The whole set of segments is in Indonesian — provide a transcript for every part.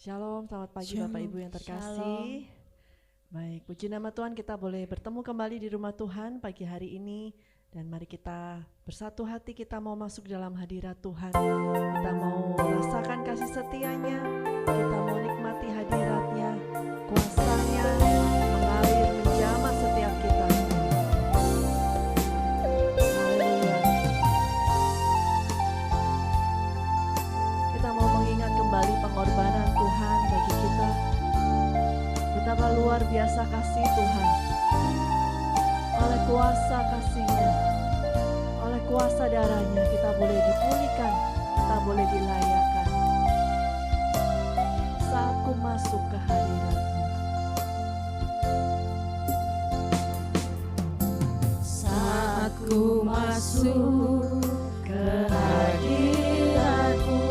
Shalom, selamat pagi Bapak Ibu yang terkasih. Shalom. Baik, puji nama Tuhan, kita boleh bertemu kembali di rumah Tuhan pagi hari ini. Dan mari kita bersatu hati, kita mau masuk dalam hadirat Tuhan. Kita mau merasakan kasih setianya, kita mau nikmati hadiratnya, kuasanya mengalir menjamah setiap kita. Haleluya. Kita mau mengingat kembali pengorbanan Tuhan bagi kita. Betapa luar biasa kasih Tuhan. Oleh kuasa kasih-Nya, oleh kuasa darah-Nya kita boleh dipulihkan, kita boleh dilayakan. Saat ku masuk ke hadirat-Mu, saat ku masuk ke hadirat-Mu,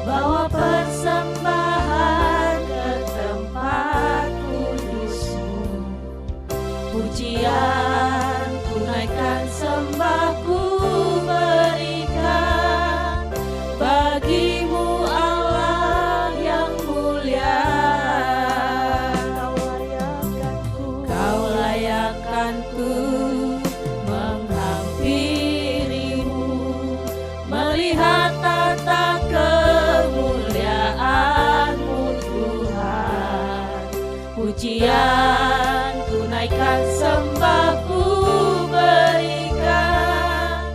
bawa persembahan ke tempat kudus-Mu. Pujian ku naikkan, sembahku berikan bagi-Mu Allah yang mulia. Kau layakkan-Ku menghampiri-Mu, melihat tata kemuliaan-Mu Tuhan. Pujian ku naikkan, sembahku berikan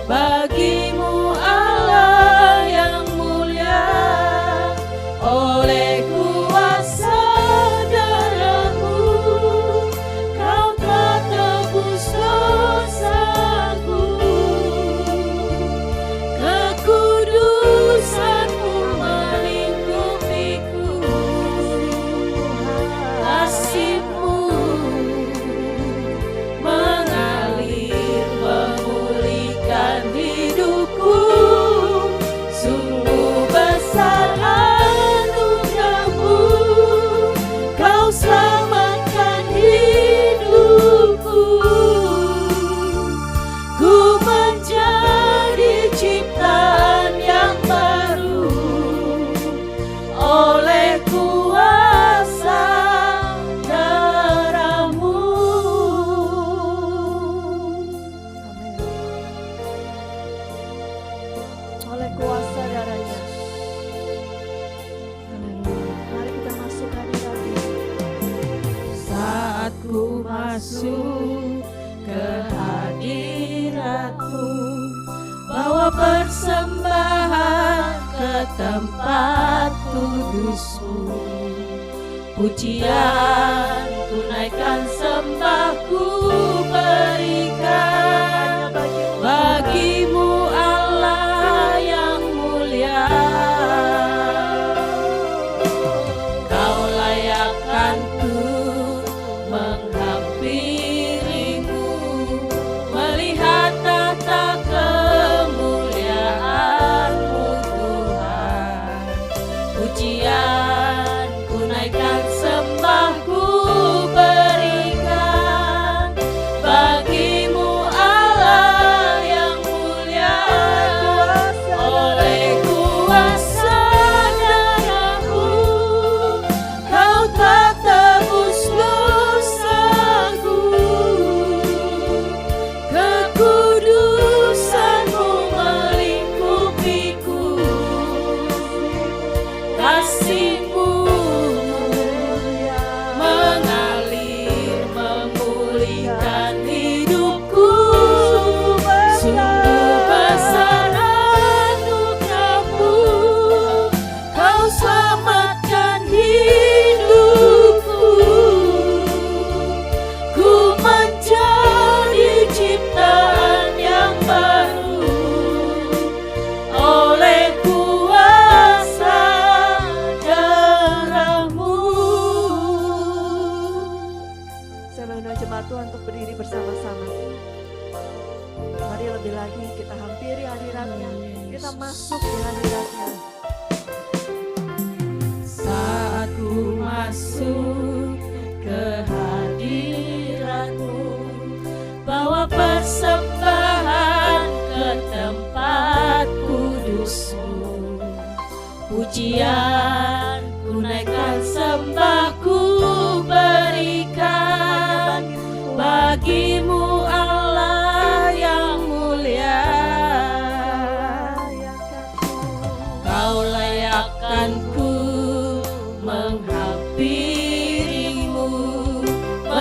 bagi-Mu Allah yang mulia. Oleh kuasa darah-Mu Kau telah tebus dosaku, kekudusan-Mu melingkupiku. Kasih-Mu mengalir memulihkan hidupku. Sungguh besar anugerah-Mu, Kau selamatkan hidupku. Ku menjadi ciptaan yang baru oleh kuasa darah-Mu. amin. Oleh kuasa darah-Nya. Haleluya. Mari kita masuk hadirat-Nya. Saat ku masuk ke hadirat-Mu, bawa persembahan ke tempat kudus-Mu. Pujian ku naikkan, sembahku berikan bagi-Mu Allah yang mulia. Kau layakkan-Ku menghampiri-Mu, melihat tata kemuliaan-Mu Tuhan. Pujian ku naikkan, sembahku berikan bagi-Mu Allah yang mulia. Oleh kuasa darah-Mu Kau telah tebus dosaku, kekudusan-Mu melingkupiku. Kasih-Mu mengalir memulihkan hidupku. Sungguh besar anugerah-Mu, Kau selamatkan hidupku. Ku menjadi ciptaan yang baru oleh kuasa darah-Mu. Saya mengundang jemaat Tuhan untuk berdiri bersama-sama. Mari lebih lagi kita hampiri hadirat-Nya, kita masuk di hadirat-Nya. Saat ku masuk ke hadirat-Mu, bawa persembahan ke tempat kudus-Mu. Pujian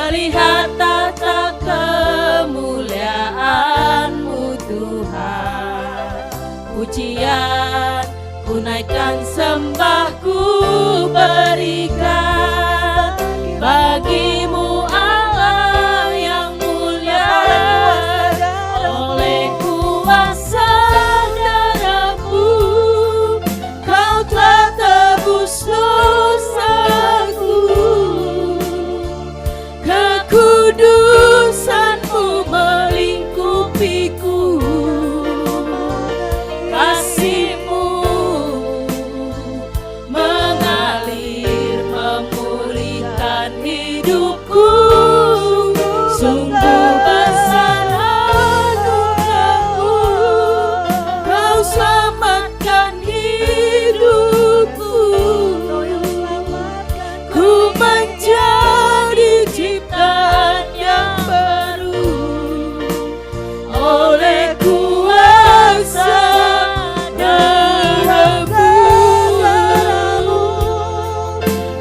melihat tata kemuliaan-Mu Tuhan. Pujian ku naikkan, sembahku berikan bagimu Allah yang mulia. Oleh kuasa darah-Mu Kau telah tebus dosaku. Kekudusan-Mu melingkupiku. Kasih-Mu mengalir memulihkan hidupku. Sungguh besar anugerah-Mu, Kau selamatkan hidupku. Ku menjadi ciptaan yang baru oleh kuasa darah-Mu.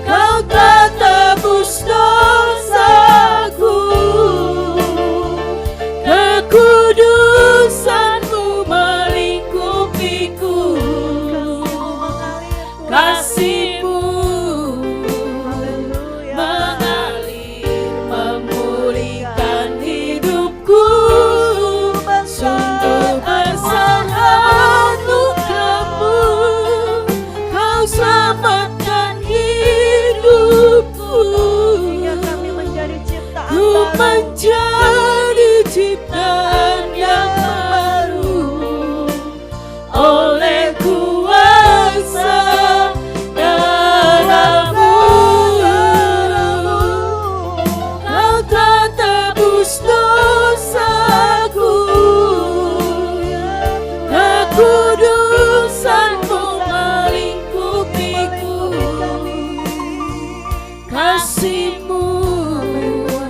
Kau telah tebus dosaku. Kekudusan-Mu melingkupiku. Kasih-Mu mengalir memulihkan hidupku. Sungguh besar anugerah-Mu, Kau selamatkan hidupku. Kami menjadi ciptaan Ku baru. menjadi ciptaan yang baru oleh kuasa darah-Mu. Kau telah tebus dosaku. Kekudusan-Mu melingkupiku. Kasih-Mu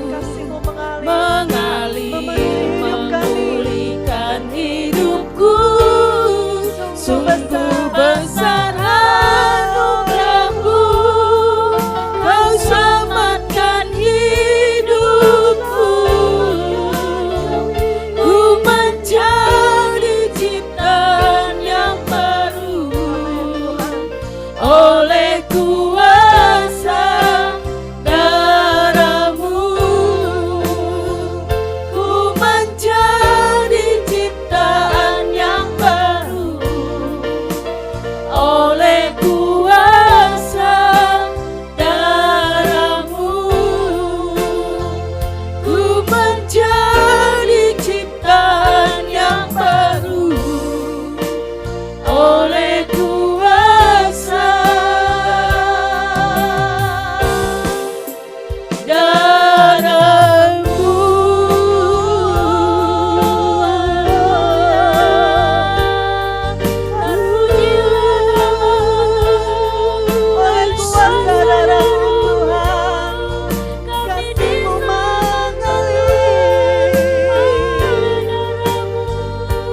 Kasih-Mu mengalir memulihkan hidupku. Sungguh besar anugerah-Mu, Kau selamatkan hidupku. Ku menjadi ciptaan yang baru oleh kuasa darah-Mu. Ku menjadi ciptaan yang baru oleh kuasa darah-Mu. Ku menjadi ciptaan yang baru oleh kuasa darah-Mu. Oleh kuasa darah-Mu Tuhan, kasih-Mu mengalir.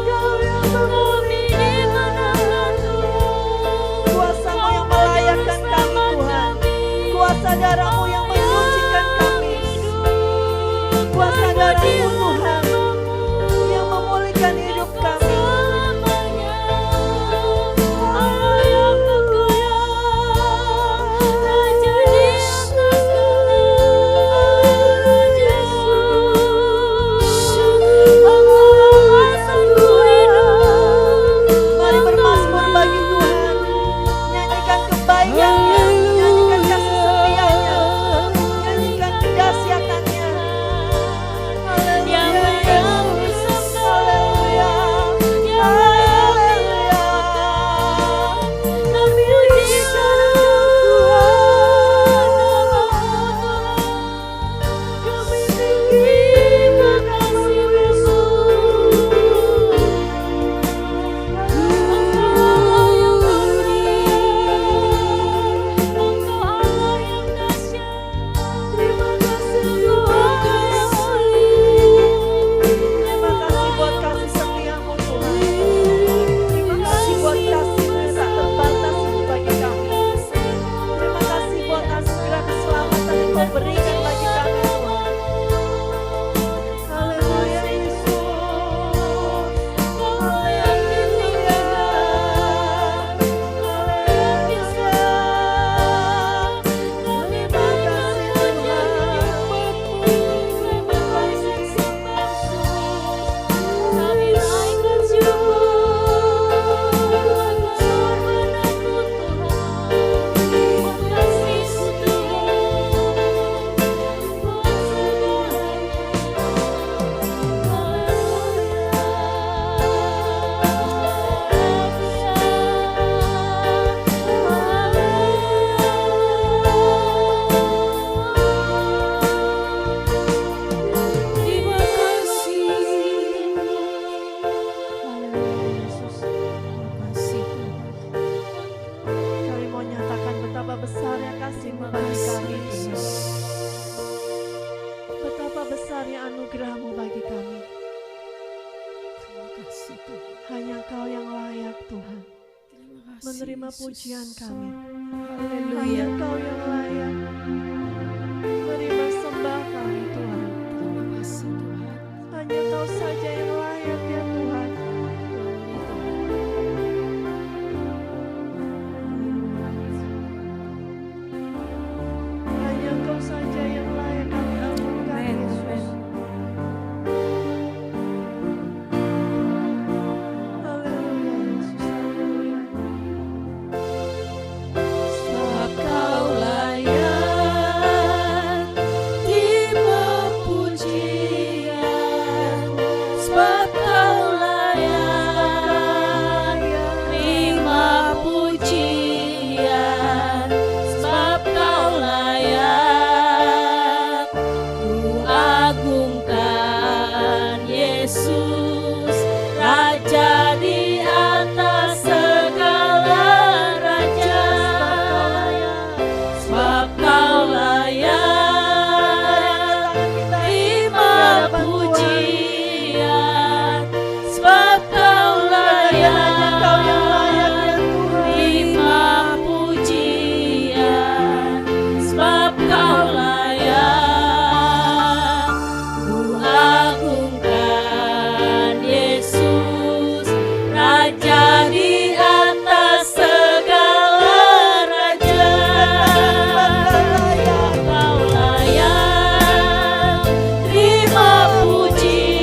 Kau yang memulihkan. Kuasa-Mu yang melayakkan kami Tuhan. Kuasa darah-Mu yang menyucikan kami. Kuasa darah-Mu Tuhan yang memulihkan hidup kami. Mari bermazmur bagi Tuhan. Nyanyikan kebaikannya, nyanyikan kasih setianya, nyanyikan kedahsyatannya. berikan bagi kami Tuhan. terima pujian kami. Hanya Haleluya. Engkau yang layak menerima sembah kami Tuhan. Terima kasih Tuhan. Hanya Kau saja yang layak ya Tuhan. Hanya Engkau saja yang layak kami agungkan Amin, Yesus. Haleluya Yesus, haleluya. Sebab Kau layak terima pujian, sebab Kau layak terima pujian, sebab Kau layak ku agungkan Yesus, Raja di atas segala raja. Sebab Kau layak terima pujian, sebab Kau layak terima pujian, sebab Kau layak ku agungkan Yesus, Raja di atas segala raja. Kau layak terima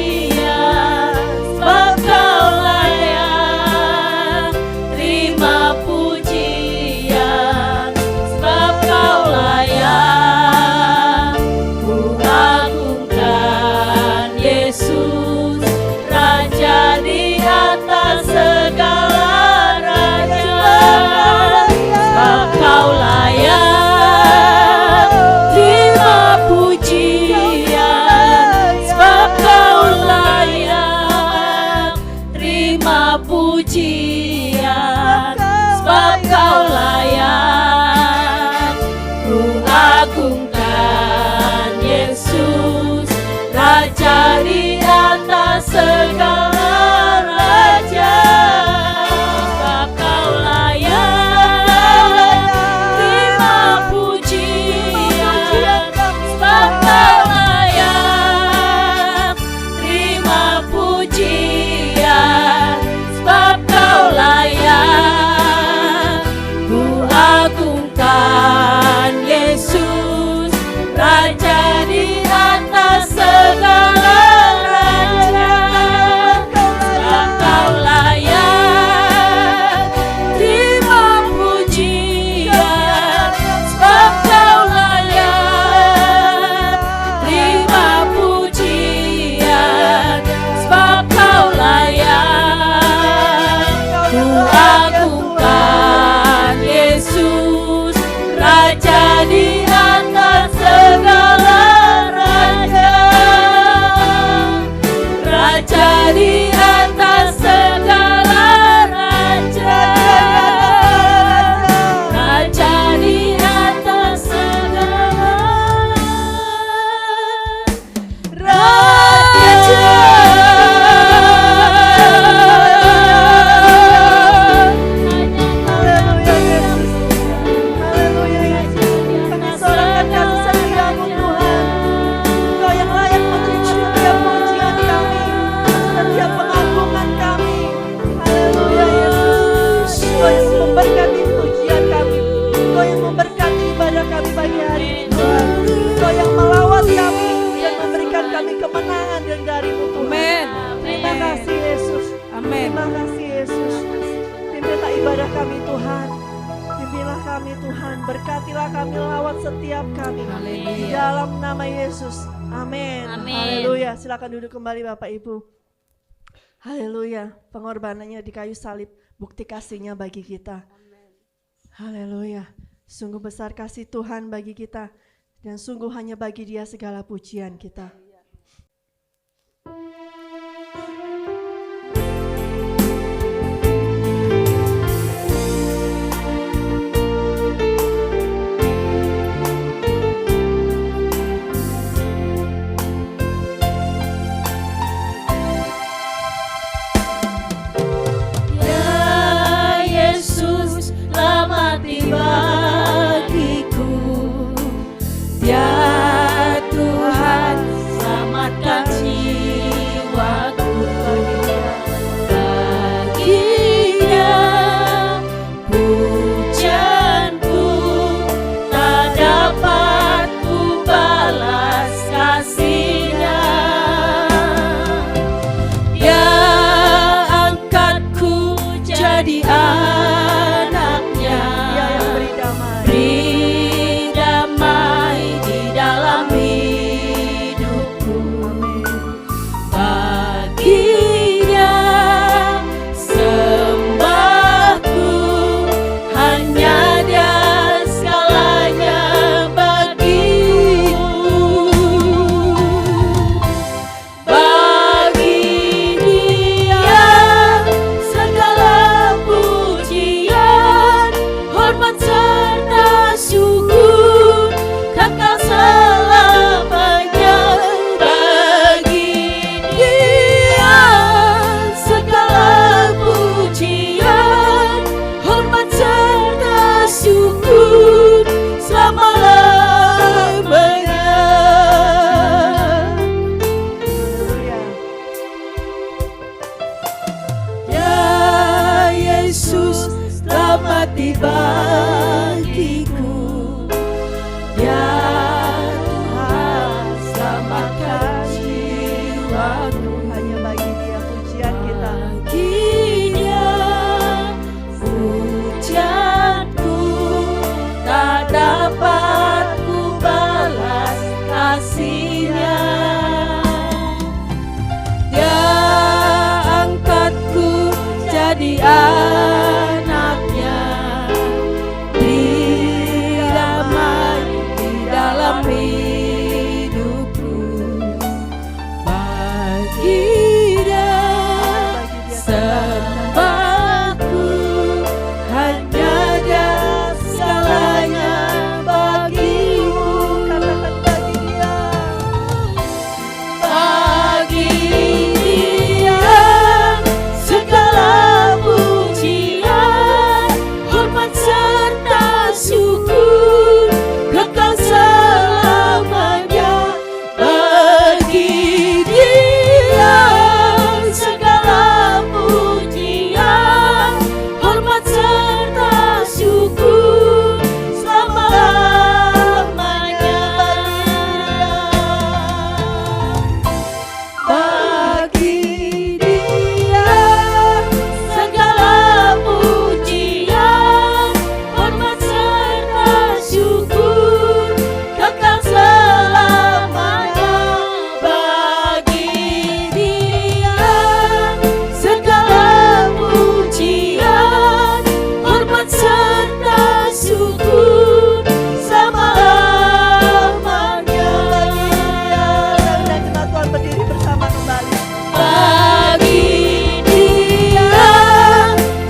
pujian, sebab Kau layak terima pujian, sebab Kau layak ku agungkan Yesus, Raja di atas segala raja. Sebab Kau layak terima pujian, sebab Kau layak terima pujian, sebab Kau layak ku agungkan Yesus, Raja di atas segala raja. Sebab Kau layak terima pujian, sebab Kau layak terima pujian, sebab Kau layak ku agungkan Yesus, Raja di atas segala raja. Sebab Kau layak terima pujian, sebab Kau layak terima pujian, sebab Kau layak ku agungkan Yesus, Raja di atas segala raja. Raja di atas segala raja. Raja di atas segala raja. Haleluya Yesus. Haleluya Yesus. Kami sorakan kasih setiamu Tuhan. Engkau yang layak menerima setiap pujian kami, setiap pengagungan kami. Haleluya Yesus. Engkau yang memberkati pujian kami. Engkau yang memberkati ibadah kami pagi hari ini Tuhan. Engkau yang melawat kami dan memberikan kami kemenangan yang darimu Tuhan. Amin. Terima kasih Yesus. Amin. Terima kasih Yesus. Pimpinlah ibadah kami Tuhan. Pimpinlah kami Tuhan. Berkatilah kami, lawat setiap kami. Haleluya. Di dalam nama Yesus. Amin. Amin. Haleluya. Silakan duduk kembali Bapak Ibu. Haleluya. Pengorbanannya di kayu salib, bukti kasihnya bagi kita. Haleluya. Sungguh besar kasih Tuhan bagi kita. Dan sungguh hanya bagi Dia segala pujian kita. baginya. Dia angkatku jadi anaknya, beri damai di dalam hidupku. Bagi Dia sembahku, hanya Dia segalanya bagimu. Katakan bagi Dia. Bagi Dia segala pujian, hormat serta syukur kekal selamanya. Bagi Dia segala pujian, hormat serta syukur selama-lamanya. Bagi Dia segala pujian, hormat serta syukur kekal selamanya. Bagi Dia segala pujian, hormat serta syukur selama-lamanya. Dan jemaat Tuhan berdiri bersama kembali. Bagi Dia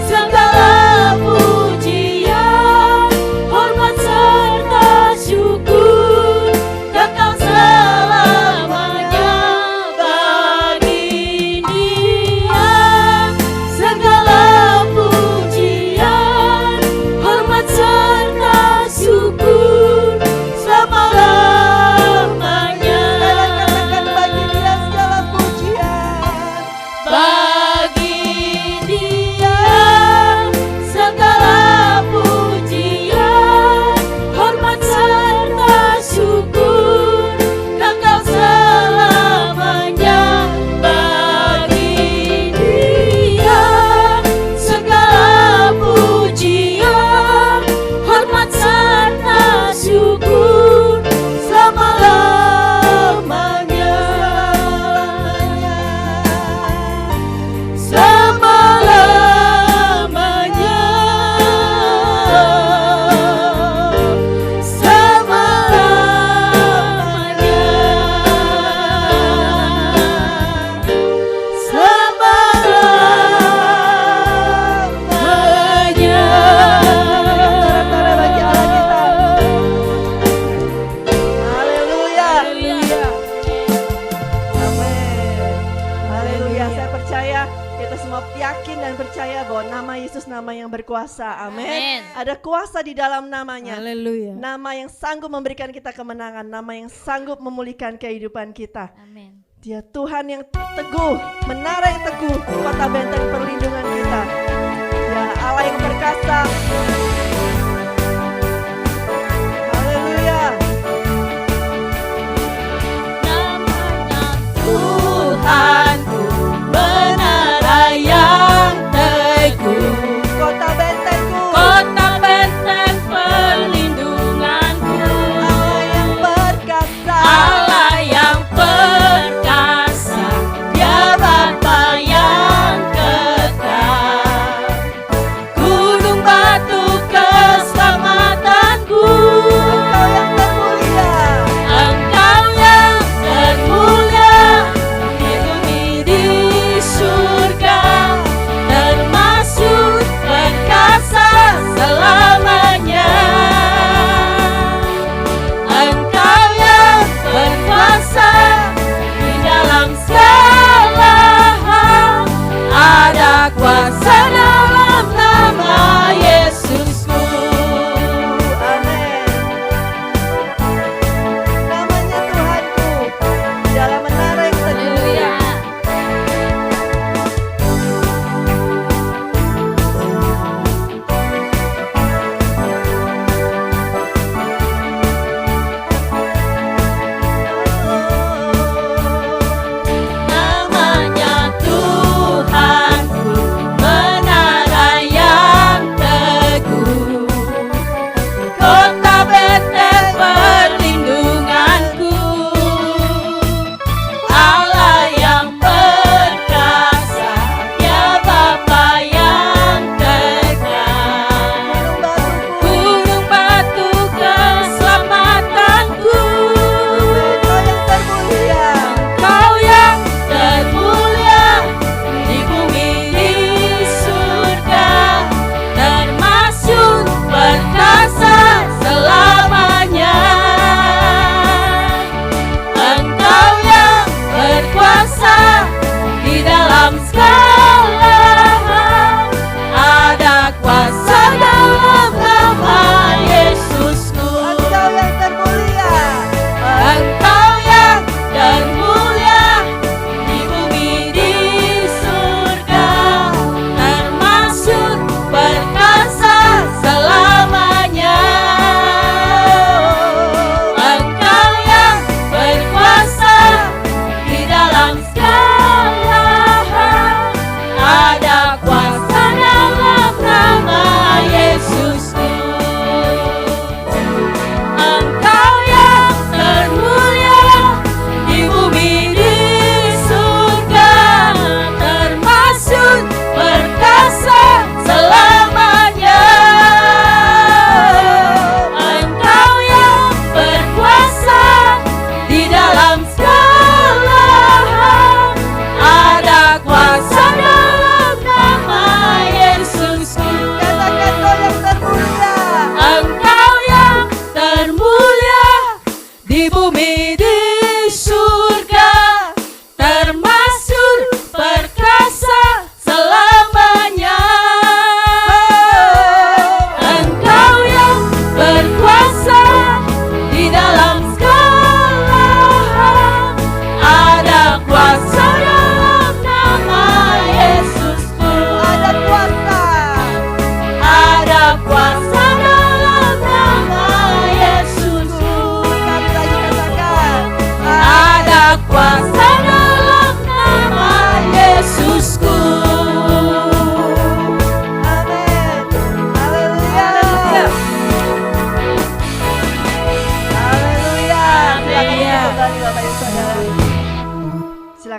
segala pujian, hormat serta syukur kekal selamanya. Bagi Dia segala pujian, hormat serta syukur selama-lamanya. Katakan bagi Dia segala pujian. Bagi Dia segala pujian, hormat serta syukur kekal selamanya. Bagi Dia segala pujian, hormat serta syukur selama-lamanya. Selama-lamanya. Selama-lamanya. Saudara bagi Allah kita. Haleluya. Amin. Haleluya. Saya percaya kita semua yakin dan percaya bahwa nama Yesus nama yang berkuasa. Amin. Amin. Ada kuasa di dalam namanya. Haleluya. Nama yang sanggup memberikan kita kemenangan, nama yang sanggup memulihkan kehidupan kita. Amin. Dia Tuhan yang teguh, menara yang teguh, kota benteng perlindungan kita. Dia Allah yang perkasa. Haleluya. Namanya Tuhanku, menara yang teguh, Kota bentengku, kota benteng perlindunganku. Allah yang perkasa. Allah yang perkasa, Dia Bapa yang kekal. Gunung batu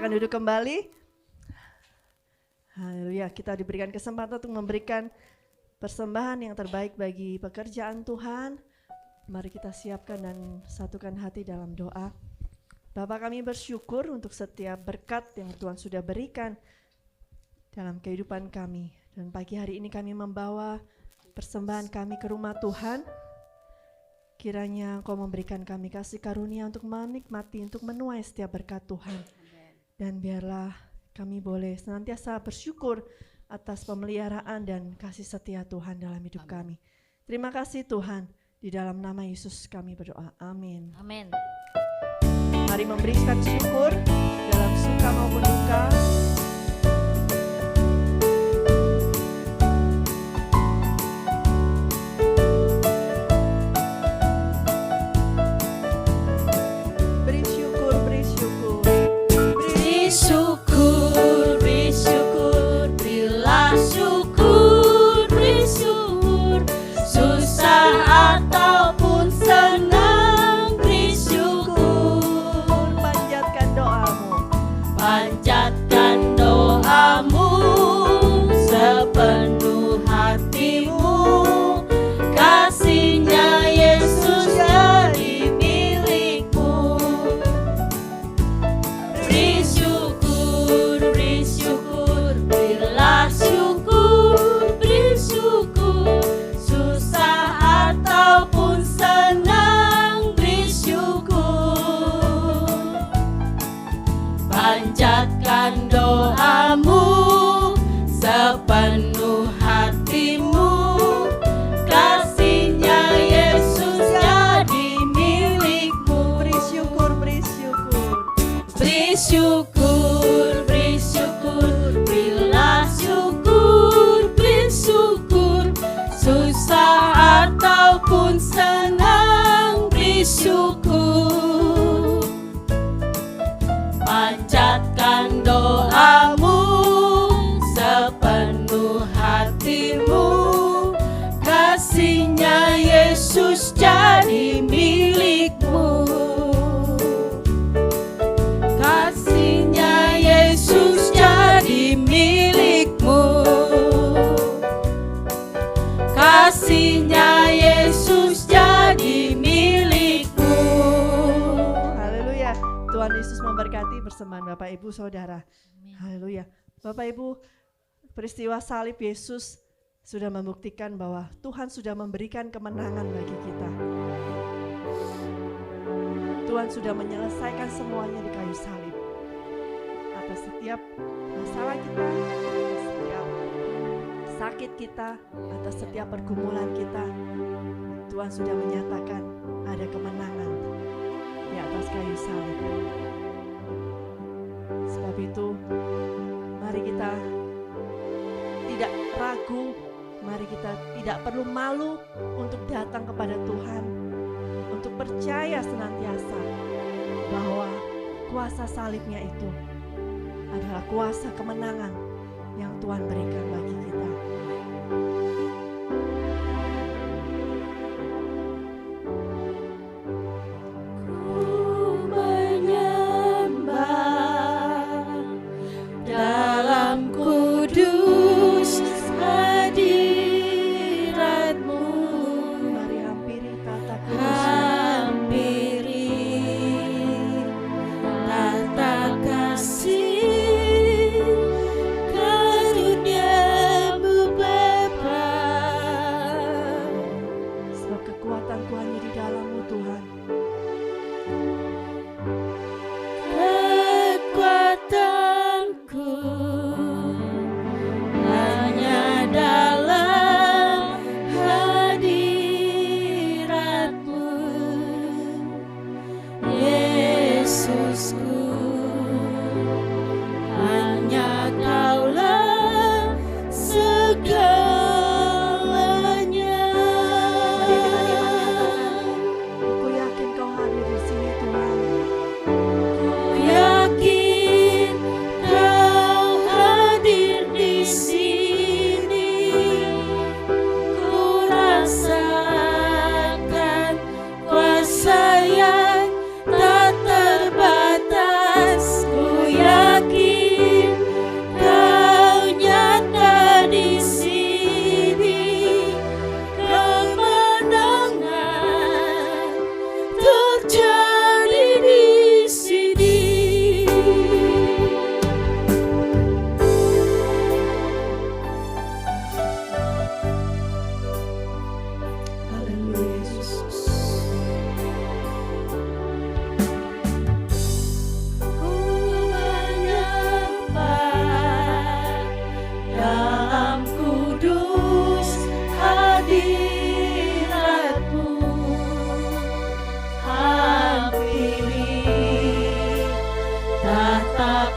Silakan duduk kembali. Haleluya, kita diberikan kesempatan untuk memberikan persembahan yang terbaik bagi pekerjaan Tuhan. Mari kita siapkan dan satukan hati dalam doa. Bapa, kami bersyukur untuk setiap berkat yang Tuhan sudah berikan dalam kehidupan kami. Dan pagi hari ini kami membawa persembahan kami ke rumah Tuhan. Kiranya Engkau memberikan kami kasih karunia untuk menikmati, untuk menuai setiap berkat Tuhan. Dan biarlah kami boleh senantiasa bersyukur atas pemeliharaan dan kasih setia Tuhan dalam hidup kami. Terima kasih Tuhan, di dalam nama Yesus kami berdoa. Amin. Amin. Mari memberikan syukur dalam suka maupun duka. Persembahan Bapak Ibu Saudara. Haleluya. Bapak Ibu, peristiwa salib Yesus sudah membuktikan bahwa Tuhan sudah memberikan kemenangan bagi kita. Tuhan sudah menyelesaikan semuanya di kayu salib. Atas setiap masalah kita, atas setiap sakit kita, atas setiap pergumulan kita, Tuhan sudah menyatakan ada kemenangan di atas kayu salib. Sebab itu, mari kita tidak ragu, mari kita tidak perlu malu untuk datang kepada Tuhan, untuk percaya senantiasa bahwa kuasa salibnya itu adalah kuasa kemenangan yang Tuhan berikan bagi kita. Kasih karunia-Mu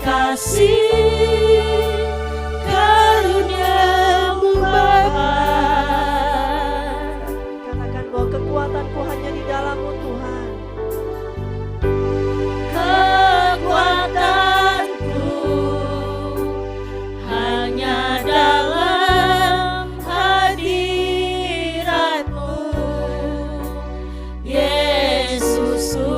kasih karunia-Mu Bapa. Katakan bahwa kekuatanku hanya di dalam-Mu Tuhan. Kekuatanku hanya dalam hadirat-Mu, Yesusku.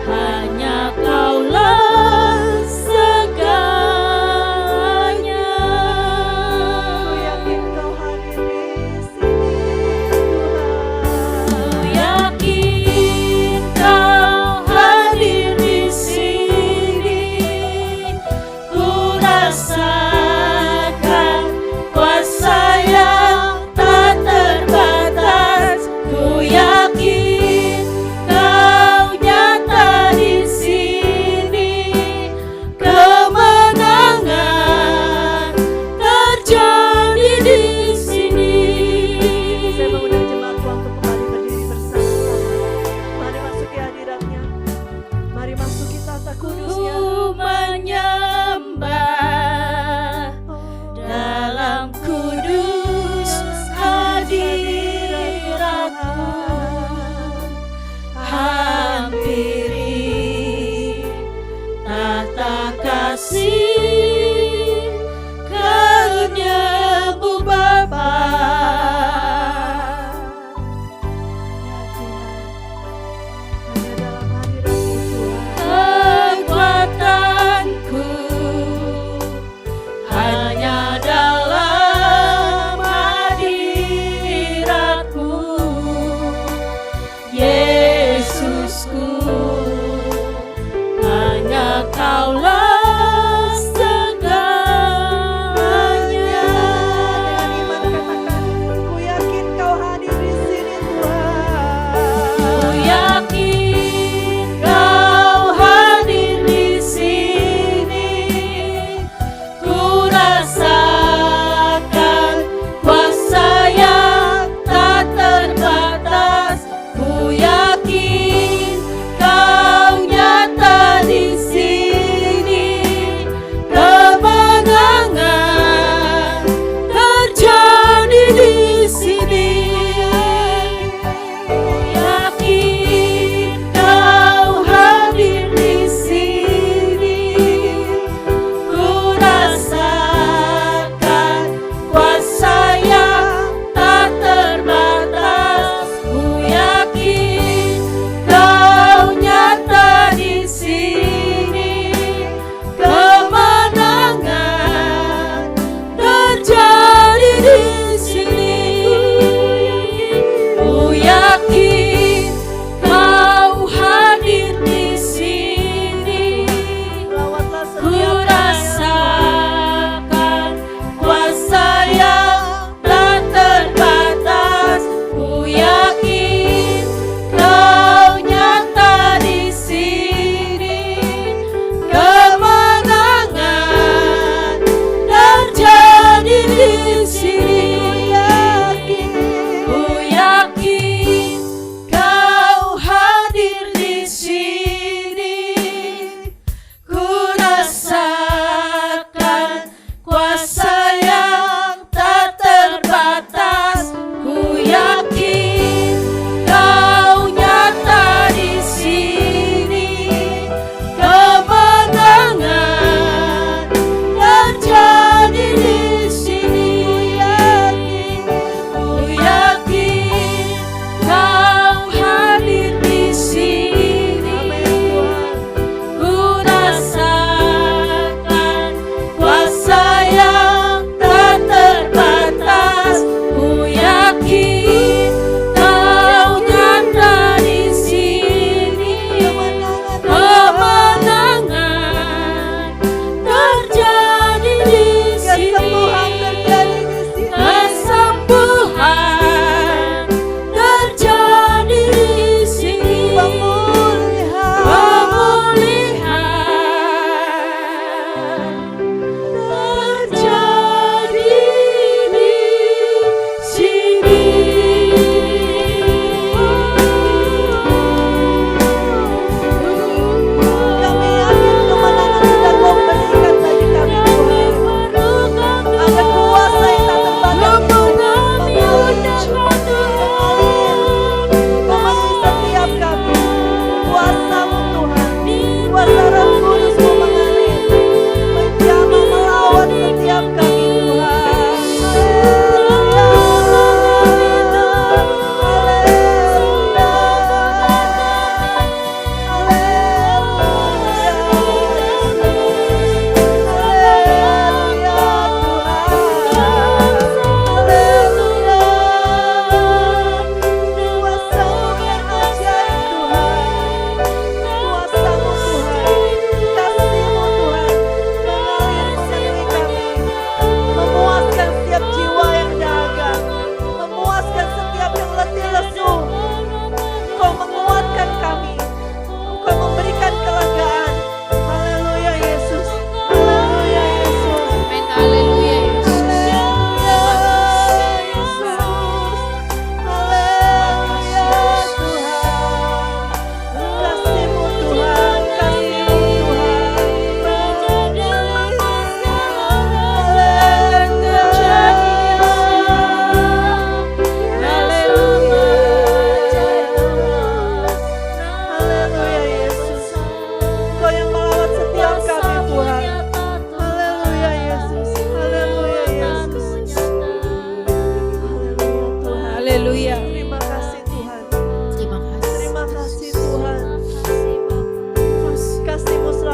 Hanya Kaulah segalanya. Ku yakin Kau hadir di sini, Tuhan. Ku yakin Kau hadir di sini. Ku rasakan kuasa yang tak terbatas. Ku yakin Kau nyata di sini. Kemenangan terjadi di sini. Saya mengundang jemaatku untuk kembali berdiri bersama. Mari masuki hadirat-Nya. Mari masuki tata kudus-Nya. Ku menyembah dalam kudus hadirat-Mu. Hampiri tata kasih karunia-Mu Bapa. Ya Tuhan, hanya dalam hadirat-Mu Tuhan. Kekuatanku hanya dalam hadirat-Mu, Yesusku. Hanya Kaulah segalanya. Dengan iman katakan, ku yakin Kau hadir di sini Tuhan. Ku yakin Kau hadir di sini. Ku rasakan kuasa yang tak terbatas. Ku yakin Kau nyata di sini.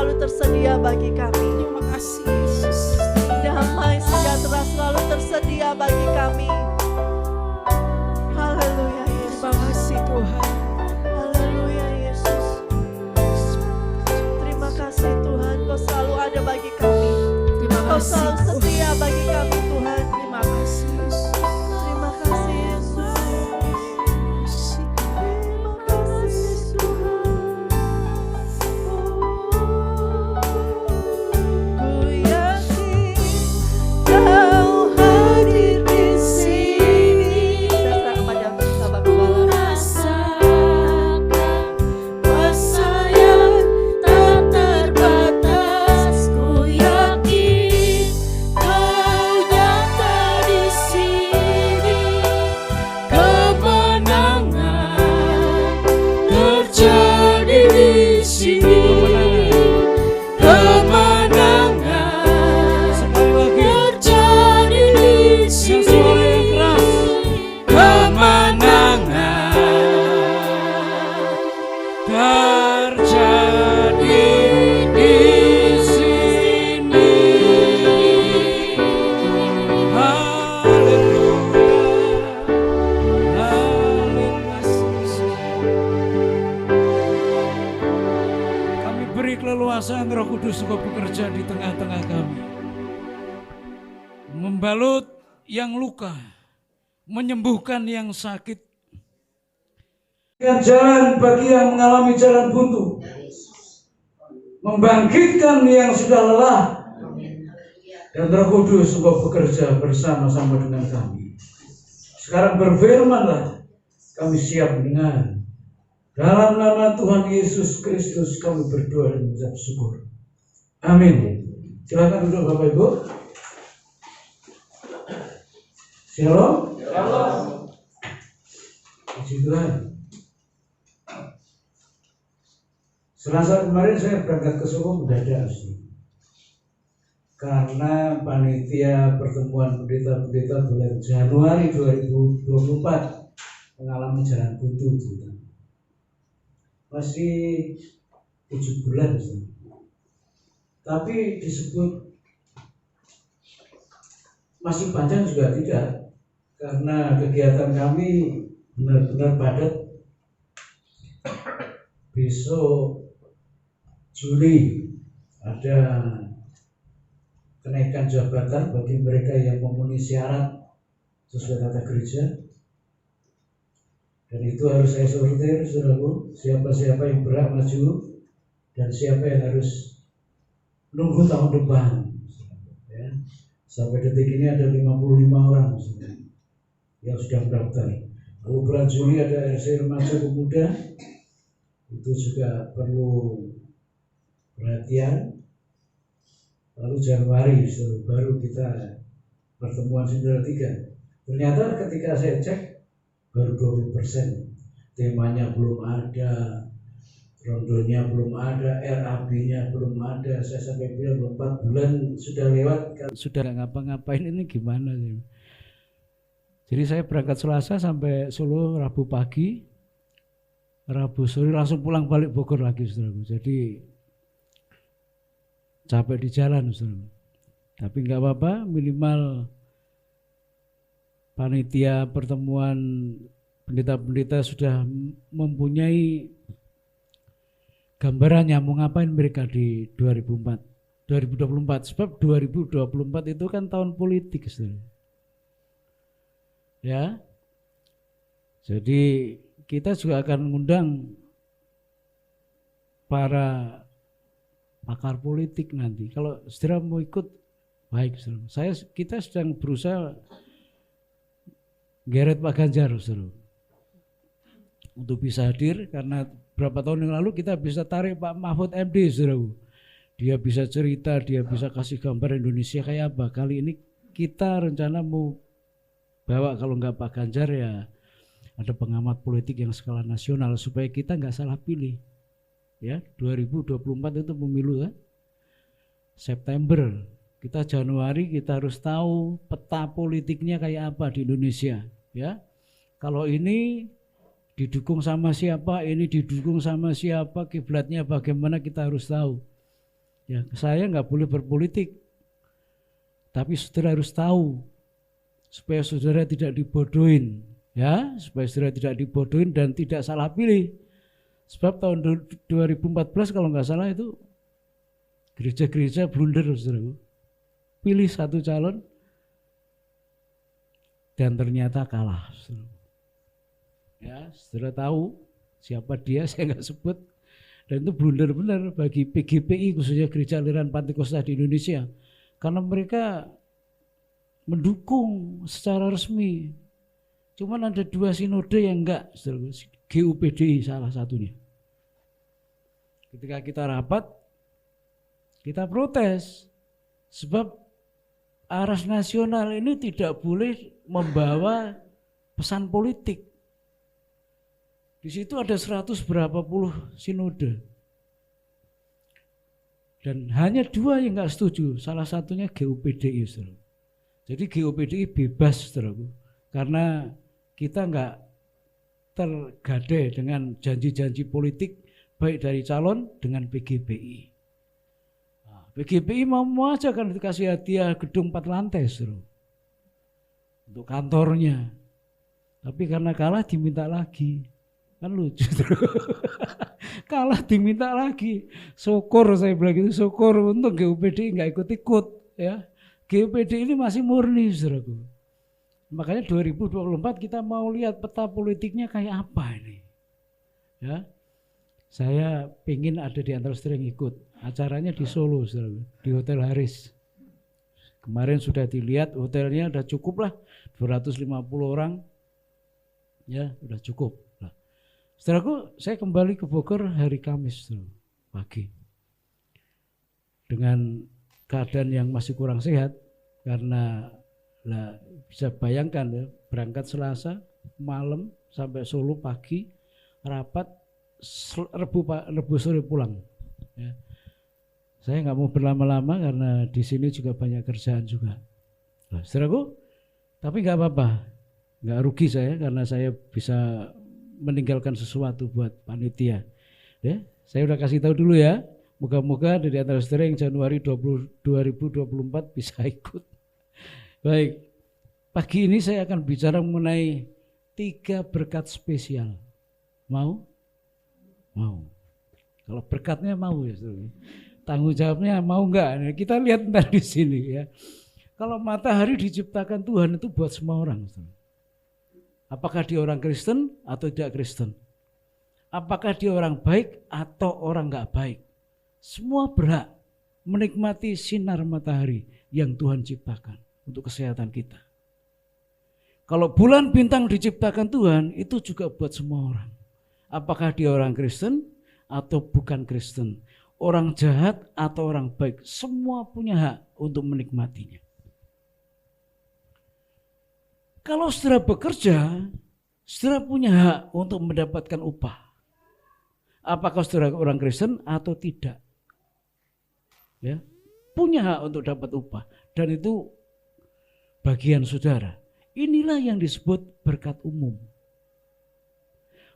selalu tersedia bagi kami. Terima kasih Yesus. Damai sejahtera selalu tersedia bagi kami. Haleluya Yesus. Terima kasih Tuhan. Haleluya Yesus. Terima kasih Tuhan, Kau selalu ada bagi kami. Terima Kau kasih selalu Tuhan. setia bagi kami Tuhan. Terima kasih Yesus. Terima kasih Yesus. Terima kasih Tuhan. Ku yakin Kau hadir di sini. Kita serahkan pada Bapak Gembala. Rasakan kuasa yang tak terbatas. Ku yakin Kau nyata di sini. Kemenangan terjadi di sini. Kemenangan terjadi di sini. Kemenangan terjadi di sini. Kami beri keleluasaan Roh Kudus untuk bekerja di tengah-tengah kami. Membalut yang luka, menyembuhkan yang sakit. Jalan bagi yang mengalami jalan buntu. Membangkitkan yang sudah lelah. Dan Roh Kudus untuk bekerja bersama-sama dengan kami. Sekarang berfirmanlah, kami siap mendengar. Dalam nama Tuhan Yesus Kristus kami berdoa dan mengucap syukur. Amin. Silakan duduk Bapak Ibu. Shalom. Puji Tuhan. Selasa kemarin saya berangkat ke Solo mendadak sih. Karena panitia pertemuan pendeta-pendeta bulan Januari 2024 mengalami jalan buntu gitu. Masih 7 bulan sih. Tapi disebut masih panjang juga tidak, karena kegiatan kami benar-benar padat. Besok Juli ada kenaikan jabatan bagi mereka yang memenuhi syarat sesuai tata gereja. Dan itu harus saya sortir, saudaraku, siapa-siapa yang berhak maju dan siapa yang harus nunggu tahun depan. Ya. Sampai detik ini ada 55 orang yang sudah mendaftar. Lalu bulan Juli ada RC Remaja Pemuda, itu juga perlu perhatian. Lalu Januari baru kita pertemuan Saudara 3. Ternyata ketika saya cek baru 20%. Temanya belum ada, rondonya belum ada, RAB-nya belum ada. Saya sampai bilang 4 bulan sudah lewat, sudah ngapa-ngapain, ini gimana sih? Jadi saya berangkat Selasa sampai Solo Rabu pagi, Rabu sore langsung pulang balik Bogor lagi, saudaraku. Jadi capek di jalan, saudaraku. Tapi nggak apa-apa, minimal panitia pertemuan pendeta-pendeta sudah mempunyai gambarannya mau ngapain mereka di 2024. Sebab 2024 itu kan tahun politik, saudara. Ya. Jadi kita juga akan mengundang para pakar politik nanti. Kalau saudara mau ikut, baik, saudara. Kita sedang berusaha geret Pak Ganjar, saudara, untuk bisa hadir, karena berapa tahun yang lalu kita bisa tarik Pak Mahfud MD, saudara. Dia bisa cerita, dia bisa kasih gambar Indonesia kayak apa. Kali ini kita rencana mau bawa, kalau nggak Pak Ganjar ya ada pengamat politik yang skala nasional supaya kita nggak salah pilih. Ya, 2024 itu pemilu kan? September. Kita Januari kita harus tahu peta politiknya kayak apa di Indonesia, ya. Kalau ini didukung sama siapa, ini didukung sama siapa, kiblatnya bagaimana, kita harus tahu. Ya, saya nggak boleh berpolitik, tapi saudara harus tahu supaya saudara tidak dibodohin, ya, supaya saudara tidak dibodohin dan tidak salah pilih. Sebab tahun 2014 kalau nggak salah itu gereja-gereja blunder, saudara. Pilih satu calon dan ternyata kalah, saudara. Ya, saudara tahu siapa dia, saya nggak sebut. Dan itu blunder benar bagi PGPI, khususnya Gereja Aliran Pantikosta di Indonesia, karena mereka mendukung secara resmi. Cuman ada 2 sinode yang enggak, GUPDI salah satunya. Ketika kita rapat, kita protes, sebab Aras Nasional ini tidak boleh membawa pesan politik. Di situ ada 100 berapa puluh sinode. Dan hanya 2 yang enggak setuju, salah satunya GUPDI, saudara. Jadi GUPDI bebas, saudara, karena kita enggak tergadai dengan janji-janji politik baik dari calon dengan PGPI. Nah, PGPI mau aja kan dikasih hadiah gedung 4 lantai, saudara, untuk kantornya. Tapi karena kalah diminta lagi. Kan lucu. Kalah diminta lagi. Syukur, saya bilang gitu, syukur untuk GUPDI enggak ikut-ikut, ya. GUPDI ini masih murni, saudaraku. Makanya 2024 kita mau lihat peta politiknya kayak apa ini. Ya. Saya pengen ada di antara saudara yang ikut. Acaranya di Solo, saudaraku, di Hotel Haris. Kemarin sudah dilihat, hotelnya udah cukup lah, 250 orang. Ya, udah cukup. Saudaraku, saya kembali ke Bogor hari Kamis pagi dengan keadaan yang masih kurang sehat, karena bisa bayangkan ya, berangkat Selasa malam sampai Solo pagi, rapat Rebu sore pulang. Ya. Saya nggak mau berlama-lama karena di sini juga banyak kerjaan juga. Nah, saudaraku, tapi nggak apa-apa, nggak rugi saya karena saya bisa meninggalkan sesuatu buat panitia. Ya, saya udah kasih tahu dulu ya. Moga-moga dari antara saudara yang Januari 2024 bisa ikut. Baik, pagi ini saya akan bicara mengenai 3 berkat spesial. Mau? Mau. Kalau berkatnya mau ya, saudara. Tanggung jawabnya mau enggak? Kita lihat ntar di sini ya. Kalau matahari diciptakan Tuhan itu buat semua orang, saudara. Apakah dia orang Kristen atau tidak Kristen? Apakah dia orang baik atau orang enggak baik? Semua berhak menikmati sinar matahari yang Tuhan ciptakan untuk kesehatan kita. Kalau bulan bintang diciptakan Tuhan, itu juga buat semua orang. Apakah dia orang Kristen atau bukan Kristen? Orang jahat atau orang baik? Semua punya hak untuk menikmatinya. Kalau saudara bekerja, saudara punya hak untuk mendapatkan upah. Apakah saudara orang Kristen atau tidak? Ya, punya hak untuk dapat upah. Dan itu bagian saudara. Inilah yang disebut berkat umum.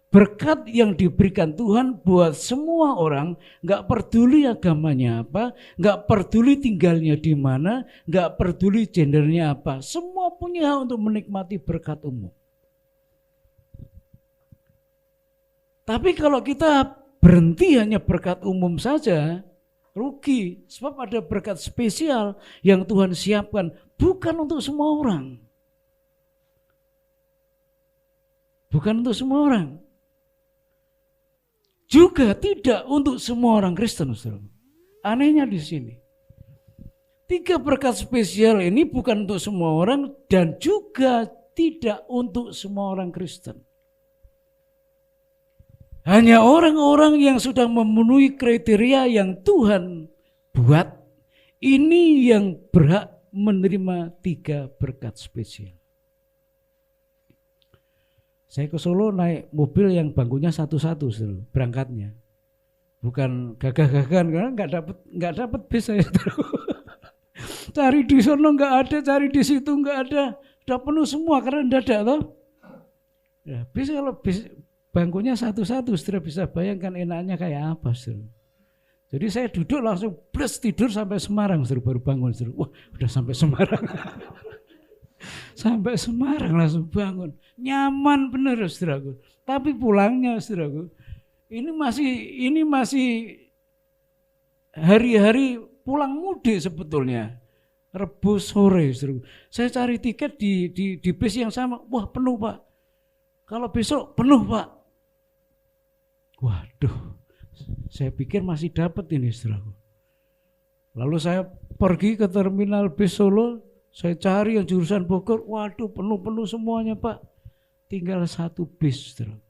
Berkat yang diberikan Tuhan buat semua orang, gak peduli agamanya apa, gak peduli tinggalnya di mana, gak peduli gendernya apa. Semua punya hak untuk menikmati berkat umum. Tapi kalau kita berhenti hanya berkat umum saja, rugi. Sebab ada berkat spesial yang Tuhan siapkan, bukan untuk semua orang. Bukan untuk semua orang. Juga tidak untuk semua orang Kristen, saudara. Anehnya di sini. 3 berkat spesial ini bukan untuk semua orang dan juga tidak untuk semua orang Kristen. Hanya orang-orang yang sudah memenuhi kriteria yang Tuhan buat, ini yang berhak menerima 3 berkat spesial. Saya ke Solo naik mobil yang bangkunya satu-satu berangkatnya, bukan gagah-gagahan karena nggak dapat bis saya. Cari di sono nggak ada, cari di situ nggak ada, udah penuh semua karena mendadak toh. Ya, bis kalau bis bangkunya satu-satu, saudara bisa bayangkan enaknya kayak apa, saudara. Jadi saya duduk langsung plus tidur sampai Semarang, saudara, baru bangun. Saudara. Wah, udah sampai Semarang. Sampai Semarang langsung bangun. Nyaman bener, saudaraku. Tapi pulangnya, saudaraku, ini masih hari-hari pulang mudik sebetulnya. Rebu sore, saudaraku. Saya cari tiket di bis yang sama. Wah, penuh, Pak. Kalau besok penuh, Pak. Waduh. Saya pikir masih dapat ini, saudaraku. Lalu saya pergi ke terminal bis Solo, saya cari yang jurusan Bogor, waduh penuh-penuh semuanya, Pak. Tinggal satu bis, saudaraku,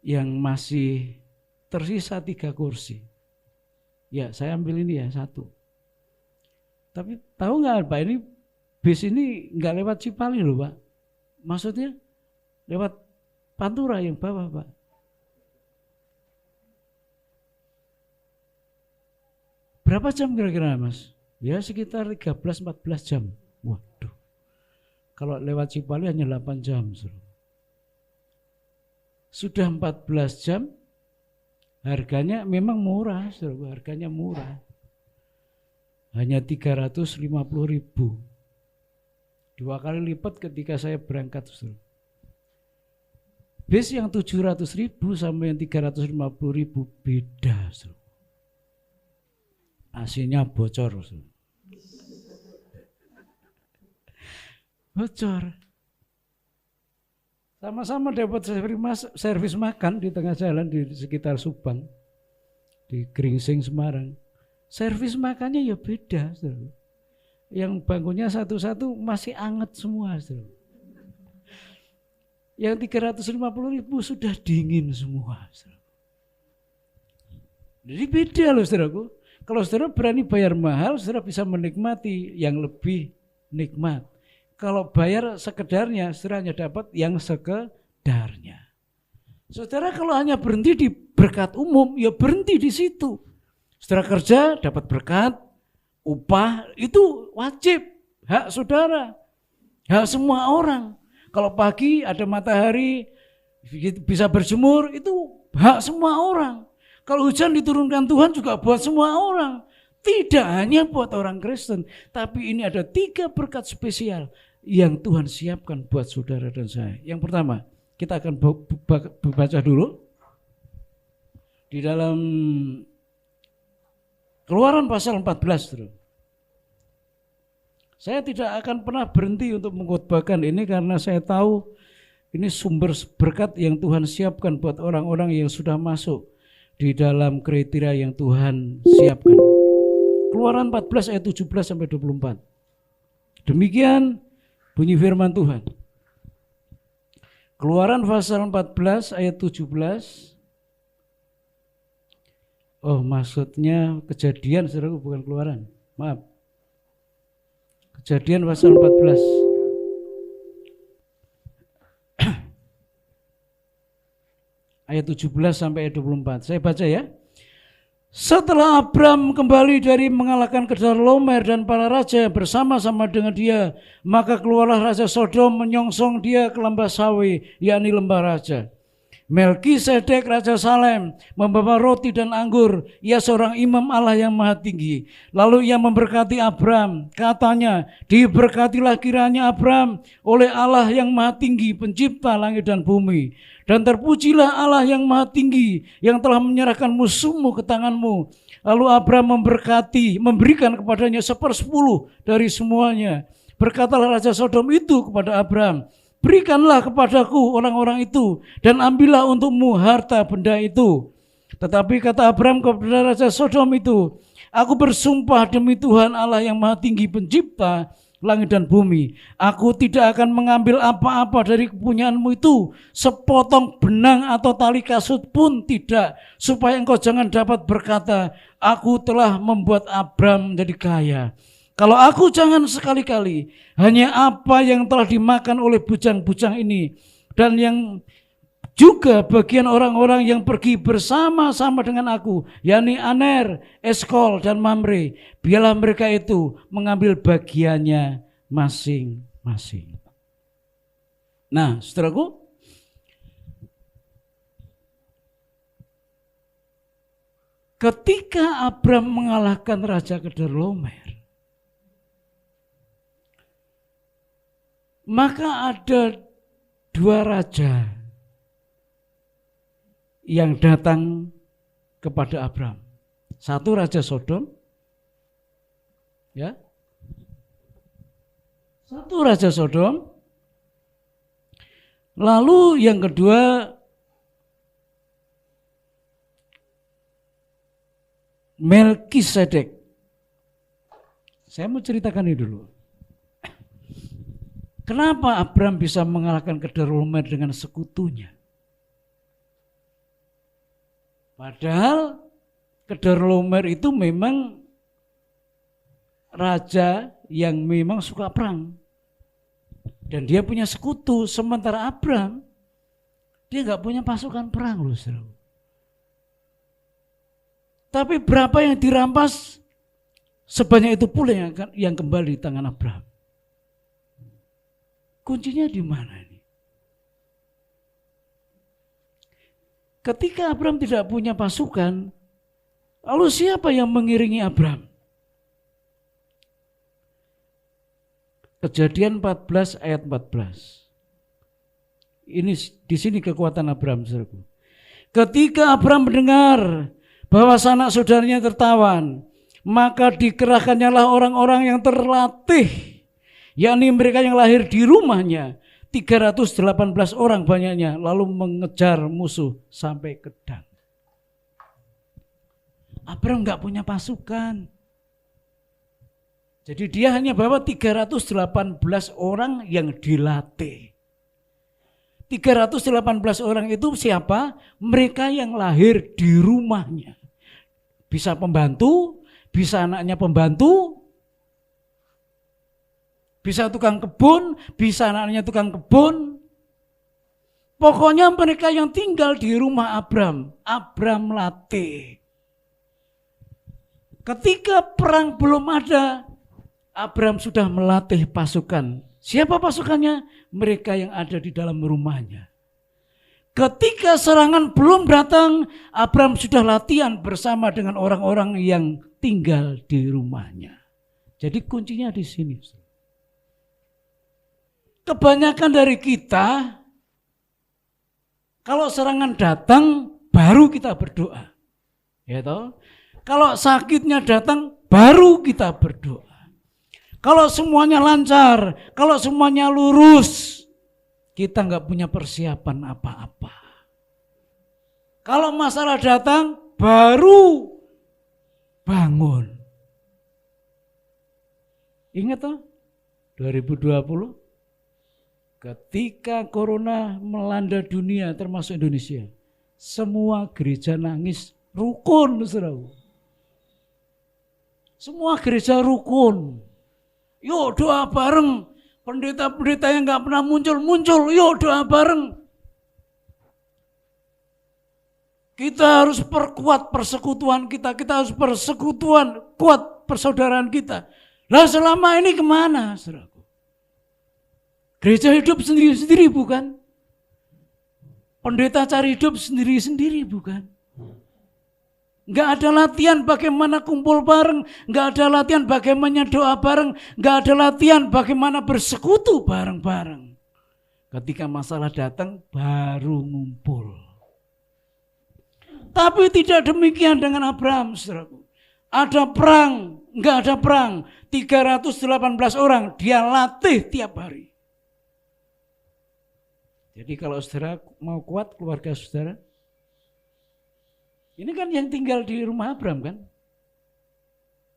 yang masih tersisa 3 kursi. Ya, saya ambil ini ya, 1. Tapi tahu nggak, Pak, ini bis ini nggak lewat Cipali loh, Pak. Maksudnya lewat Pantura yang bawah, Pak. Berapa jam kira-kira, Mas? Ya sekitar 13-14 jam. Waduh. Kalau lewat Cipali hanya 8 jam. Sudah 14 jam, harganya memang murah, harganya murah. Hanya 350.000. 2 kali lipat ketika saya berangkat. Bis yang 700.000 sama yang 350.000 beda. AC-nya bocor. Bocor. Sama-sama dapat servis makan di tengah jalan di sekitar Subang, di Gringsing, Semarang. Servis makannya ya beda. Yang bangkunya satu-satu masih anget semua. Yang 350.000 sudah dingin semua. Jadi beda loh, saudaraku. Kalau saudara berani bayar mahal, saudara bisa menikmati yang lebih nikmat. Kalau bayar sekedarnya, saudara hanya dapat yang sekedarnya. Saudara kalau hanya berhenti di berkat umum, ya berhenti di situ. Saudara kerja dapat berkat, upah, itu wajib, hak saudara, hak semua orang. Kalau pagi ada matahari, bisa berjemur, itu hak semua orang. Kalau hujan diturunkan Tuhan juga buat semua orang. Tidak hanya buat orang Kristen. Tapi ini ada 3 berkat spesial yang Tuhan siapkan buat saudara dan saya. Yang pertama, kita akan baca dulu. Di dalam Keluaran pasal 14. Saya tidak akan pernah berhenti untuk mengkhotbahkan ini karena saya tahu ini sumber berkat yang Tuhan siapkan buat orang-orang yang sudah masuk di dalam kriteria yang Tuhan siapkan. Keluaran 14 ayat 17 sampai 24. Demikian bunyi firman Tuhan. Keluaran pasal 14 ayat 17. Oh, maksudnya Kejadian, saudaraku, bukan Keluaran. Maaf. Kejadian pasal 14. Ayat 17 sampai ayat 24. Saya baca ya. Setelah Abram kembali dari mengalahkan Kedorlaomer dan para raja bersama-sama dengan dia, maka keluarlah raja Sodom menyongsong dia ke lembah Sawe, yakni lembah raja. Melkisedek raja Salem membawa roti dan anggur. Ia seorang imam Allah yang maha tinggi. Lalu ia memberkati Abram. Katanya, diberkatilah kiranya Abram oleh Allah yang maha tinggi, pencipta langit dan bumi. Dan terpujilah Allah yang maha tinggi, yang telah menyerahkan musuhmu ke tanganmu. Lalu Abram memberikan kepadanya 1/10 dari semuanya. Berkatalah raja Sodom itu kepada Abram, berikanlah kepadaku orang-orang itu, dan ambillah untukmu harta benda itu. Tetapi kata Abram kepada raja Sodom itu, aku bersumpah demi Tuhan Allah yang maha tinggi, pencipta langit dan bumi, aku tidak akan mengambil apa-apa dari kepunyaanmu itu, sepotong benang atau tali kasut pun tidak, supaya engkau jangan dapat berkata, aku telah membuat Abram menjadi kaya. Kalau aku jangan sekali-kali hanya apa yang telah dimakan oleh bujang-bujang ini, dan yang juga bagian orang-orang yang pergi bersama-sama dengan aku, yakni Aner, Eskol, dan Mamre, biarlah mereka itu mengambil bagiannya masing-masing. Nah, saudaraku, ketika Abram mengalahkan Raja Kedorlaomer, maka ada dua raja yang datang kepada Abram. Satu Raja Sodom, ya. Satu Raja Sodom. Lalu yang kedua Melkisedek. Saya mau ceritakan ini dulu. Kenapa Abram bisa mengalahkan Kedorlaomer dengan sekutunya? Padahal Kedorlaomer itu memang raja yang memang suka perang. Dan dia punya sekutu, sementara Abram dia nggak punya pasukan perang loh, saudara. Tapi berapa yang dirampas, sebanyak itu pula yang kembali di tangan Abram. Kuncinya di mana ini? Ketika Abram tidak punya pasukan, lalu siapa yang mengiringi Abram? Kejadian 14 ayat 14. Ini di sini kekuatan Abram, saudaraku. Ketika Abram mendengar bahwa sanak saudaranya tertawan, maka dikerahkannya orang-orang yang terlatih, yakni mereka yang lahir di rumahnya, 318 orang banyaknya, lalu mengejar musuh sampai ke Dan. Abram enggak punya pasukan. Jadi dia hanya bawa 318 orang yang dilatih. 318 orang itu siapa? Mereka yang lahir di rumahnya. Bisa pembantu, bisa anaknya pembantu, bisa tukang kebun, bisa anaknya tukang kebun. Pokoknya mereka yang tinggal di rumah Abram, Abram latih. Ketika perang belum ada, Abram sudah melatih pasukan. Siapa pasukannya? Mereka yang ada di dalam rumahnya. Ketika serangan belum datang, Abram sudah latihan bersama dengan orang-orang yang tinggal di rumahnya. Jadi kuncinya di sini. Kebanyakan dari kita, kalau serangan datang, baru kita berdoa. Ya toh? Kalau sakitnya datang, baru kita berdoa. Kalau semuanya lancar, kalau semuanya lurus, kita nggak punya persiapan apa-apa. Kalau masalah datang, baru bangun. Ingat toh, 2020, ketika corona melanda dunia termasuk Indonesia, semua gereja nangis rukun, saudara. Semua gereja rukun. Yuk doa bareng, pendeta-pendeta yang gak pernah muncul, yuk doa bareng. Kita harus perkuat persekutuan kita harus persekutuan, kuat persaudaraan kita. Lah selama ini kemana, saudaraku? Gereja hidup sendiri-sendiri bukan? Pendeta cari hidup sendiri-sendiri bukan? Enggak ada latihan bagaimana kumpul bareng, enggak ada latihan bagaimana doa bareng, enggak ada latihan bagaimana bersekutu bareng-bareng. Ketika masalah datang baru ngumpul. Tapi tidak demikian dengan Abram, saudaraku. Ada perang, enggak ada perang, 318 orang dia latih tiap hari. Jadi kalau saudara mau kuat keluarga saudara, ini kan yang tinggal di rumah Abram kan?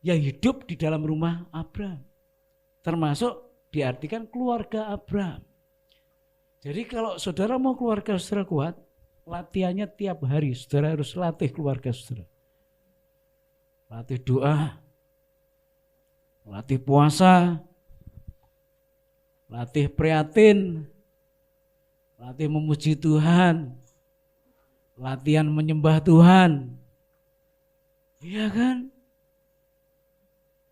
Yang hidup di dalam rumah Abram. Termasuk diartikan keluarga Abram. Jadi kalau saudara mau keluarga saudara kuat, latihannya tiap hari. Saudara harus latih keluarga saudara. Latih doa, latih puasa, latih prihatin, latih memuji Tuhan, latihan menyembah Tuhan. Iya kan?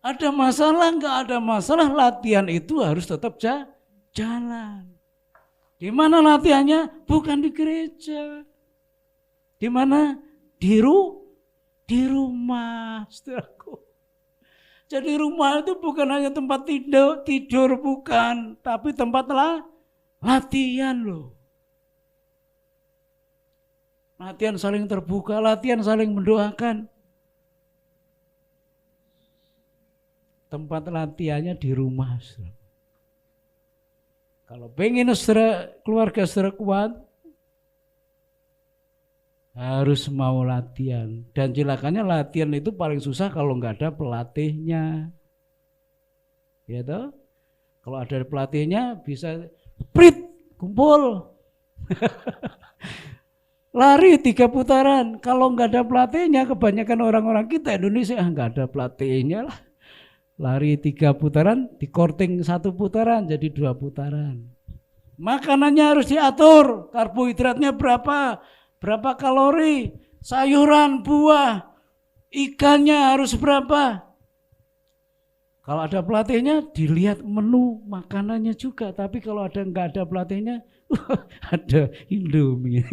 Ada masalah, enggak ada masalah, latihan itu harus tetap jalan. Di mana latihannya? Bukan di gereja. Di mana? Di di rumah, saudaraku. Jadi rumah itu bukan hanya tempat tidur bukan, tapi tempat latihan loh. Latihan saling terbuka, latihan saling mendoakan. Tempat latihannya di rumah, saudara. Kalau pengen keluarga saudara kuat, harus mau latihan. Dan silakannya latihan itu paling susah kalau nggak ada pelatihnya. Ya toh? Kalau ada pelatihnya bisa kumpul. Lari 3 putaran. Kalau nggak ada pelatihnya, kebanyakan orang-orang kita Indonesia nggak ada pelatihnya lah. Lari 3 putaran, dikorting 1 putaran jadi 2 putaran. Makanannya harus diatur, karbohidratnya berapa kalori, sayuran, buah, ikannya harus berapa. Kalau ada pelatihnya dilihat menu makanannya juga, tapi kalau nggak ada pelatihnya, ada Indomie.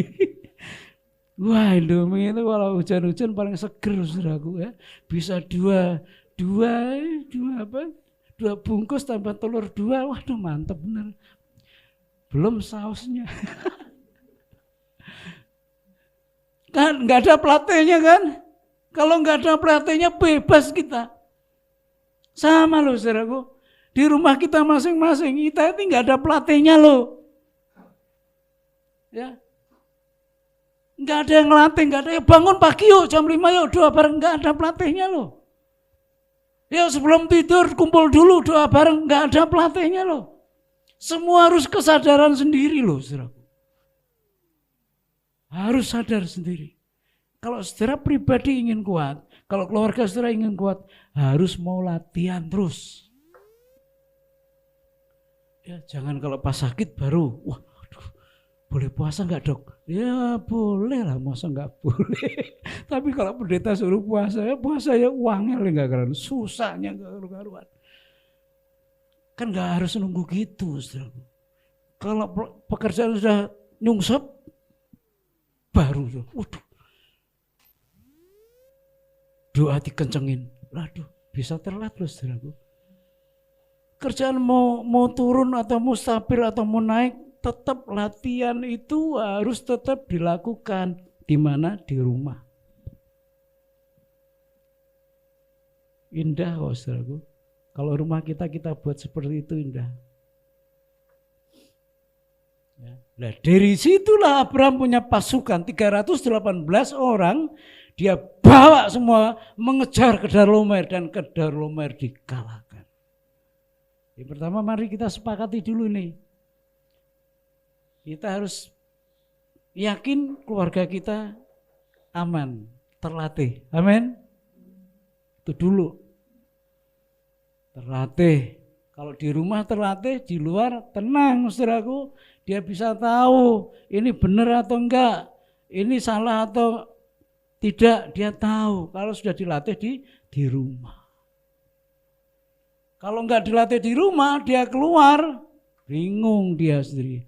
Wah, Indomie itu kalau hujan-hujan paling seger, saudaraku ya. Bisa dua bungkus tambah telur 2, waduh mantep bener. Belum sausnya. Kan nggak ada pelatihnya kan? Kalau nggak ada pelatihnya bebas kita. Sama loh saudaraku. Di rumah kita masing-masing, kita itu nggak ada pelatihnya loh. Ya. Nggak ada yang ngelatih, nggak ada yang bangun pagi yuk jam 5 yuk doa bareng, nggak ada pelatihnya loh. Ya sebelum tidur kumpul dulu doa bareng, nggak ada pelatihnya loh. Semua harus kesadaran sendiri loh saudaraku. Harus sadar sendiri. Kalau saudara pribadi ingin kuat, kalau keluarga saudara ingin kuat, harus mau latihan terus. Ya jangan kalau pas sakit baru, wah aduh, boleh puasa nggak dok? Ya boleh lah, masa nggak boleh. Tapi kalau pendeta suruh puasa ya uangnya nggak karuan, susahnya nggak karuan. Kan nggak harus nunggu gitu, saudara. Kalau pekerjaan sudah nyungsep, baru tuh, waduh, doa dikencengin, waduh, bisa telat loh, saudaraku. Kerjaan mau turun atau mau stabil atau mau naik, tetap latihan itu harus tetap dilakukan. Di mana? Di rumah. Indah kok, saudaraku. Kalau rumah kita buat seperti itu indah. Ya. Nah, dari situlah Abraham punya pasukan 318 orang, dia bawa semua mengejar Kedorlaomer dan Kedorlaomer dikalahkan. Yang pertama mari kita sepakati dulu nih. Kita harus yakin keluarga kita aman, terlatih. Amin. Itu dulu. Terlatih. Kalau di rumah terlatih, di luar tenang saudaraku. Dia bisa tahu ini benar atau enggak, ini salah atau tidak, dia tahu. Kalau sudah dilatih di rumah. Kalau enggak dilatih di rumah, dia keluar, bingung dia sendiri.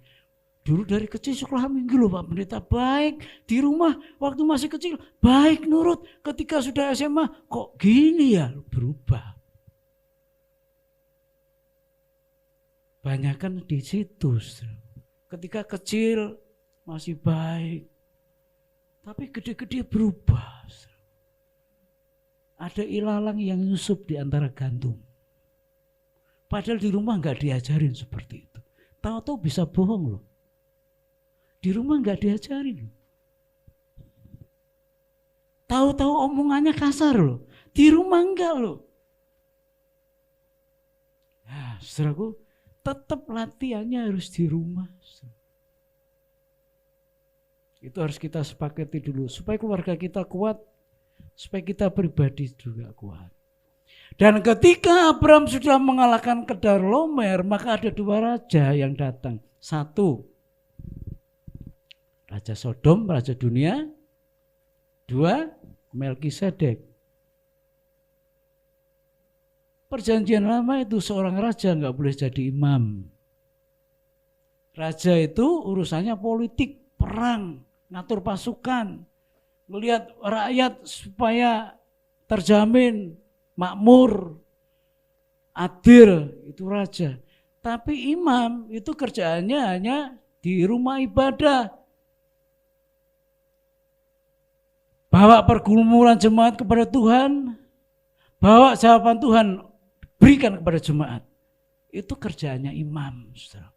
Dulu dari kecil sekolah minggu loh Pak Pendeta, baik. Di rumah waktu masih kecil, baik nurut. Ketika sudah SMA, kok gini ya, berubah. Banyakan di situ. Ketika kecil masih baik, tapi gede-gede berubah. Ada ilalang yang nyusup di antara gantung. Padahal di rumah nggak diajarin seperti itu. Tahu-tahu bisa bohong loh. Di rumah nggak diajarin. Tahu-tahu omongannya kasar loh. Di rumah enggak loh. Nah, saudaraku, tetap latihannya harus di rumah. Itu harus kita sepakati dulu supaya keluarga kita kuat, supaya kita pribadi juga kuat. Dan ketika Abraham sudah mengalahkan Kedorlaomer, maka ada 2 raja yang datang. 1, Raja Sodom, raja dunia. 2, Melkisedek. Perjanjian lama itu seorang raja nggak boleh jadi imam. Raja itu urusannya politik, perang, ngatur pasukan, melihat rakyat supaya terjamin makmur, adil, itu raja. Tapi imam itu kerjaannya hanya di rumah ibadah. Bawa pergumulan jemaat kepada Tuhan, bawa jawaban Tuhan, berikan kepada jemaat. Itu kerjaannya imam, saudara.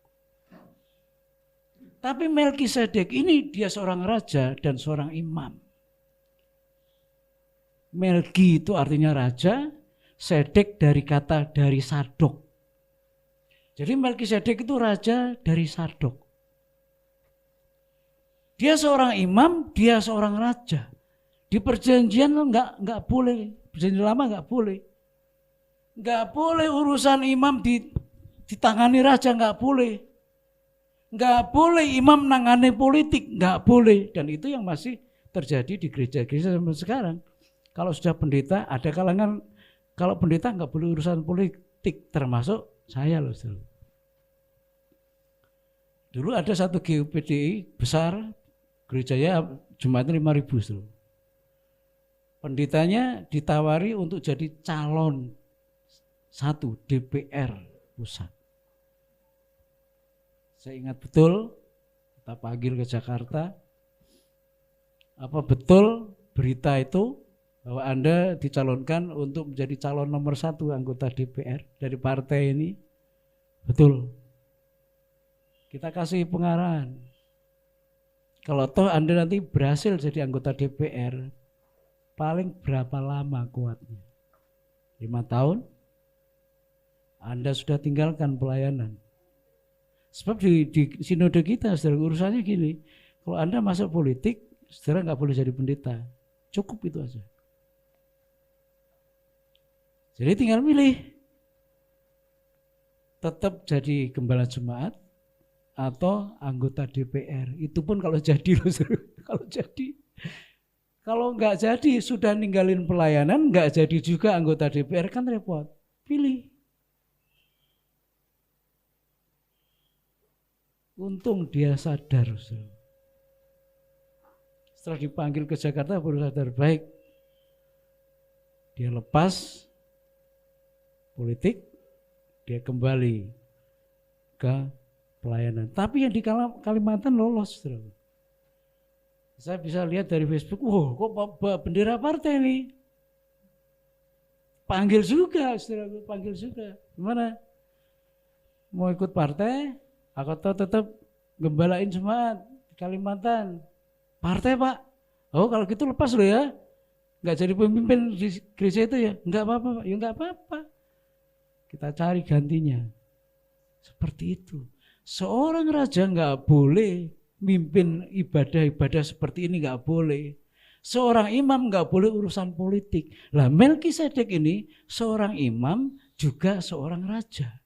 Tapi Melkisedek ini dia seorang raja dan seorang imam. Melki itu artinya raja, Sedek dari kata dari Sadok. Jadi Melkisedek itu raja dari Sadok. Dia seorang imam, dia seorang raja. Di perjanjian enggak boleh, perjanjian lama enggak boleh. Enggak boleh urusan imam ditangani raja, enggak boleh. Enggak boleh imam nangani politik, enggak boleh. Dan itu yang masih terjadi di gereja-gereja sampai sekarang. Kalau sudah pendeta, ada kalangan, kalau pendeta enggak boleh urusan politik, termasuk saya loh. Dulu ada satu GUPDI besar, gerejanya jemaatnya 5.000. Pendetanya ditawari untuk jadi calon 1 DPR pusat. Saya ingat betul, kita panggil ke Jakarta. Apa betul berita itu bahwa Anda dicalonkan untuk menjadi calon nomor 1 anggota DPR dari partai ini? Betul. Kita kasih pengarahan. Kalau toh Anda nanti berhasil jadi anggota DPR, paling berapa lama kuatnya? 5 tahun? Anda sudah tinggalkan pelayanan. Sebab di sinode kita, saudara, urusannya gini, kalau Anda masuk politik, saudara nggak boleh jadi pendeta. Cukup itu aja. Jadi tinggal milih. Tetap jadi gembala jemaat atau anggota DPR. Itu pun kalau jadi loh, kalau jadi. Kalau nggak jadi, sudah ninggalin pelayanan, nggak jadi juga anggota DPR, kan repot. Pilih. Untung dia sadar. Setelah dipanggil ke Jakarta baru sadar, baik. Dia lepas politik, dia kembali ke pelayanan. Tapi yang di Kalimantan lolos. Saya bisa lihat dari Facebook, wah kok bendera partai nih. Panggil juga, saudara, panggil juga. Gimana? Mau ikut partai, atau tetap gembalain jemaat di Kalimantan? Partai Pak. Oh kalau gitu lepas lo ya. Nggak jadi pemimpin di gereja itu ya. Nggak apa-apa Pak. Ya nggak apa-apa. Kita cari gantinya. Seperti itu. Seorang raja nggak boleh mimpin ibadah-ibadah seperti ini, nggak boleh. Seorang imam nggak boleh urusan politik. Lah Melkisedek ini seorang imam juga seorang raja.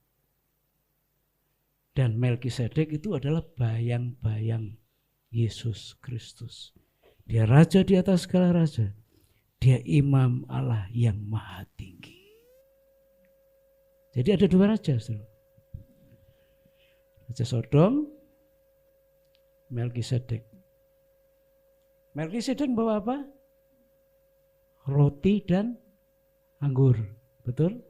Dan Melkisedek itu adalah bayang-bayang Yesus Kristus. Dia raja di atas segala raja. Dia imam Allah yang maha tinggi. Jadi ada 2 raja. Raja Sodom, Melkisedek. Melkisedek bawa apa? Roti dan anggur. Betul?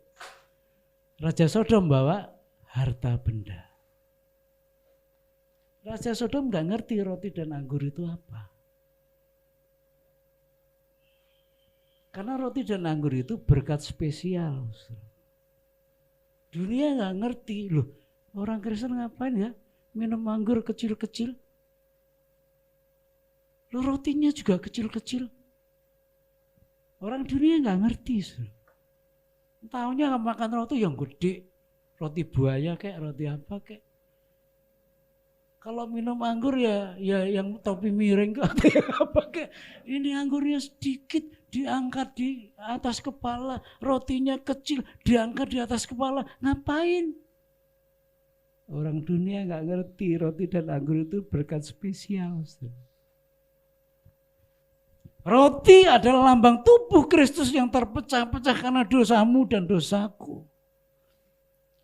Raja Sodom bawa harta benda. Raja Sodom nggak ngerti roti dan anggur itu apa. Karena roti dan anggur itu berkat spesial. Dunia nggak ngerti. Loh, orang Kristen ngapain ya? Minum anggur kecil-kecil. Loh, rotinya juga kecil-kecil. Orang dunia nggak ngerti. Taunya makan roti yang gede. Roti buaya kayak roti apa kayak. Kalau minum anggur ya yang topi miring apa kayak. Ini anggurnya sedikit diangkat di atas kepala, rotinya kecil diangkat di atas kepala. Ngapain? Orang dunia nggak ngerti roti dan anggur itu berkat spesial. Roti adalah lambang tubuh Kristus yang terpecah-pecah karena dosamu dan dosaku.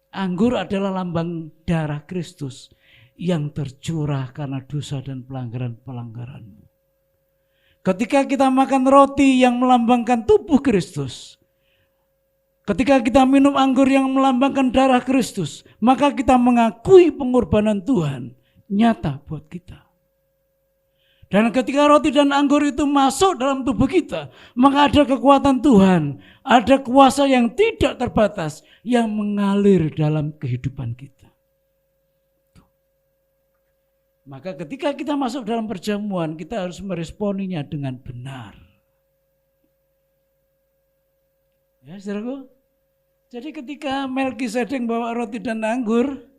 Anggur adalah lambang darah Kristus yang tercurah karena dosa dan pelanggaran-pelanggaranmu. Ketika kita makan roti yang melambangkan tubuh Kristus, ketika kita minum anggur yang melambangkan darah Kristus, maka kita mengakui pengorbanan Tuhan nyata buat kita. Dan ketika roti dan anggur itu masuk dalam tubuh kita, maka ada kekuatan Tuhan, ada kuasa yang tidak terbatas yang mengalir dalam kehidupan kita. Maka ketika kita masuk dalam perjamuan, kita harus meresponinya dengan benar. Ya, saudaraku. Jadi ketika Melkisedek bawa roti dan anggur,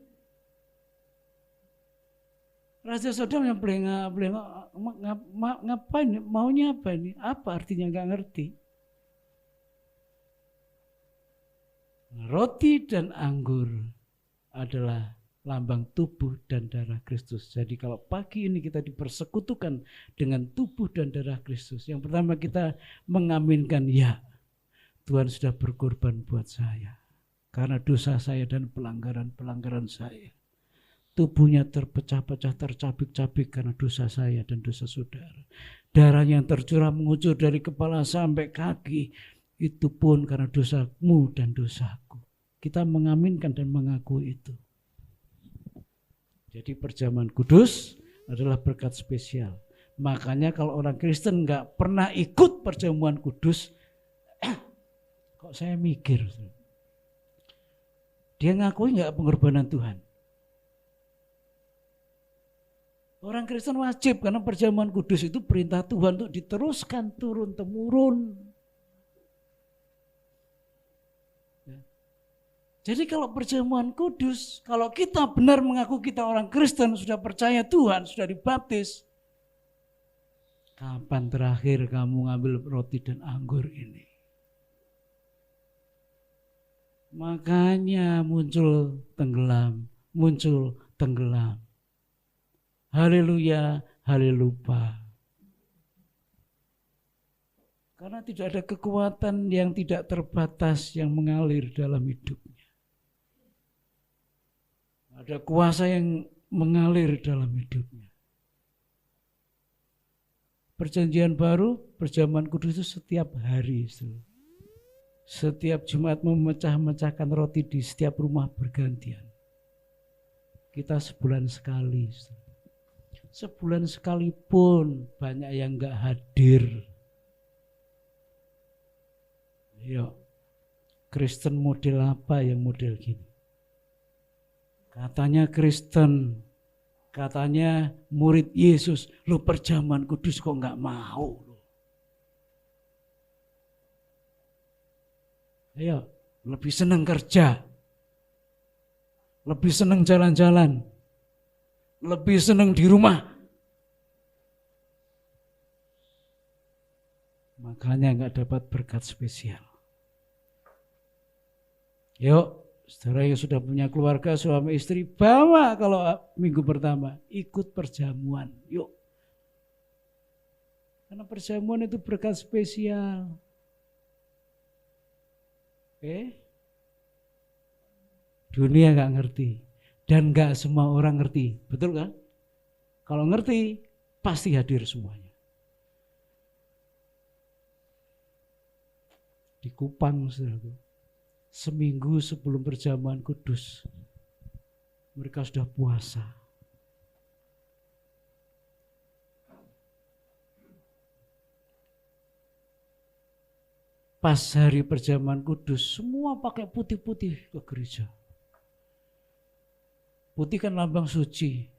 Raja Sodom yang belengak, ngapain? Maunya apa ini? Apa artinya? Nggak ngerti. Roti dan anggur adalah lambang tubuh dan darah Kristus. Jadi kalau pagi ini kita dipersekutukan dengan tubuh dan darah Kristus, yang pertama kita mengaminkan, ya, Tuhan sudah berkorban buat saya karena dosa saya dan pelanggaran saya. Tubuhnya terpecah-pecah, tercabik-cabik karena dosa saya dan dosa saudara. Darah yang tercurah mengucur dari kepala sampai kaki, itu pun karena dosamu dan dosaku. Kita mengaminkan dan mengakui itu. Jadi perjamuan kudus adalah berkat spesial. Makanya kalau orang Kristen nggak pernah ikut perjamuan kudus, kok saya mikir, dia ngakui nggak pengorbanan Tuhan? Orang Kristen wajib karena perjamuan kudus itu perintah Tuhan untuk diteruskan turun-temurun. Ya. Jadi kalau perjamuan kudus, kalau kita benar mengaku kita orang Kristen, sudah percaya Tuhan, sudah dibaptis, kapan terakhir kamu ngambil roti dan anggur ini? Makanya muncul tenggelam. Haleluya, haleluya. Karena tidak ada kekuatan yang tidak terbatas yang mengalir dalam hidupnya. Ada kuasa yang mengalir dalam hidupnya. Perjanjian baru, perjamuan kudus itu setiap hari. Setiap Jumat memecah-mecahkan roti di setiap rumah bergantian. Kita sebulan sekali. Sebulan sekalipun banyak yang enggak hadir. Yuk, Kristen model apa yang model gini? Katanya Kristen, katanya murid Yesus, lu perjamuan kudus kok enggak mau? Ayo, lebih senang kerja, lebih senang jalan-jalan, lebih senang di rumah. Makanya nggak dapat berkat spesial. Yuk, saudara yang sudah punya keluarga, suami istri, bawa kalau minggu pertama, ikut perjamuan. Yuk. Karena perjamuan itu berkat spesial. Oke? Dunia nggak ngerti. Dan gak semua orang ngerti, betul kan? Kalau ngerti, pasti hadir semuanya. Di Kupang, saudaraku, seminggu sebelum perjamuan kudus, mereka sudah puasa. Pas hari perjamuan kudus, semua pakai putih-putih ke gereja. Putih kan lambang suci.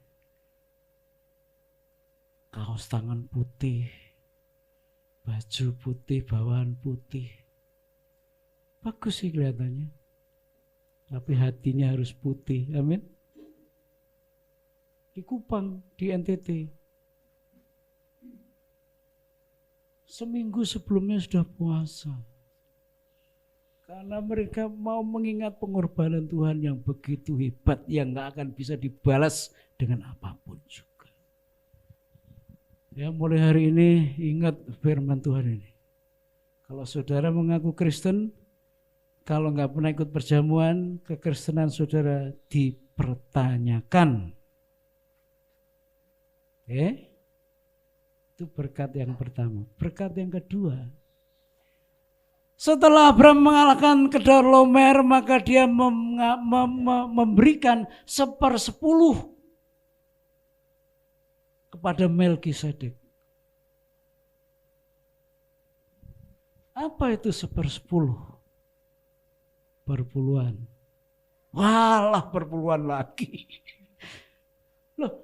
Kaos tangan putih, baju putih, bawahan putih. Bagus sih kelihatannya. Tapi hatinya harus putih. Amin. Di Kupang, di NTT. Seminggu sebelumnya sudah puasa. Karena mereka mau mengingat pengorbanan Tuhan yang begitu hebat, yang gak akan bisa dibalas dengan apapun juga. Ya, mulai hari ini ingat firman Tuhan ini. Kalau saudara mengaku Kristen, kalau gak pernah ikut perjamuan, kekristenan saudara dipertanyakan. Itu berkat yang pertama. Berkat yang kedua, setelah Abraham mengalahkan Kedorlaomer, maka dia memberikan 1/10 kepada Melkisedek. Apa itu 1/10? Perpuluhan. Walah, perpuluhan lagi. Loh,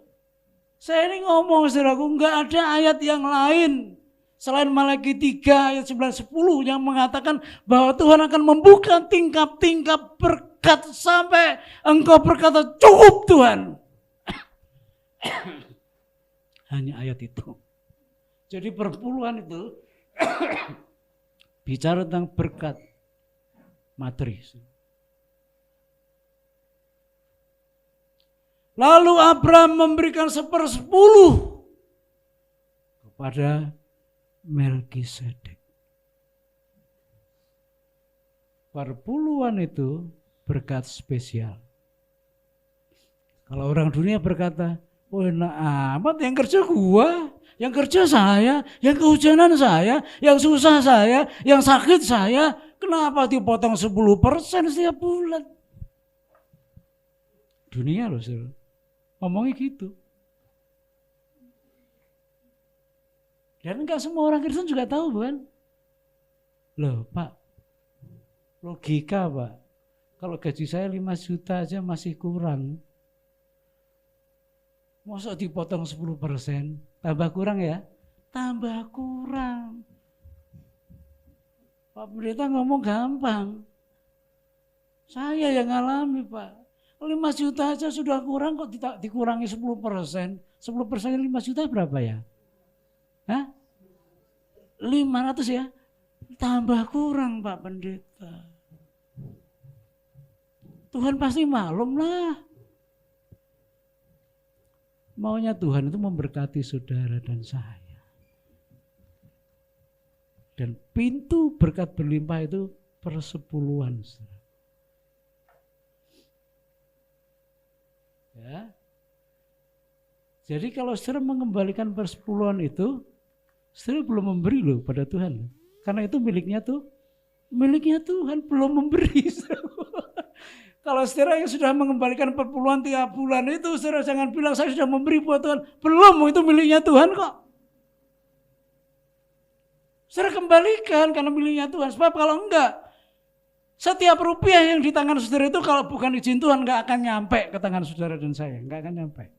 saya ini ngomong saudaraku, enggak ada ayat yang lain selain Malaki 3 ayat 9-10 yang mengatakan bahwa Tuhan akan membuka tingkap-tingkap berkat sampai engkau berkata cukup Tuhan. Hanya ayat itu. Jadi perpuluhan itu bicara tentang berkat materi. Lalu Abraham memberikan 1/10 kepada Melkisedek. Perpuluhan itu berkat spesial. Kalau orang dunia berkata, oh enak amat, yang kerja gua, yang kerja saya, yang kehujanan saya, yang susah saya, yang sakit saya, kenapa dipotong 10% setiap bulan? Dunia loh, saudara. Ngomongnya gitu. Dan enggak semua orang Kristen juga tahu, bukan? Loh, Pak, logika, Pak. Kalau gaji saya 5 juta aja masih kurang. Masa dipotong 10%? Tambah kurang ya? Tambah kurang. Pak Pendeta ngomong gampang. Saya yang ngalami, Pak. 5 juta aja sudah kurang, kok dikurangi 10%. 10% 5 juta berapa ya? Hah? 500 ya? Tambah kurang, Pak Pendeta. Tuhan pasti maklum lah. Maunya Tuhan itu memberkati saudara dan saya. Dan pintu berkat berlimpah itu 1/10. Ya. Jadi kalau saudara mengembalikan 1/10 itu, saudara belum memberi loh pada Tuhan. Karena itu miliknya Tuhan, belum memberi. Kalau saudara yang sudah mengembalikan 1/10 tiap bulan itu, saudara jangan bilang saya sudah memberi buat Tuhan. Belum, itu miliknya Tuhan kok. Saudara kembalikan karena miliknya Tuhan. Sebab kalau enggak, setiap rupiah yang di tangan saudara itu kalau bukan izin Tuhan enggak akan nyampe ke tangan saudara dan saya. Enggak akan nyampe.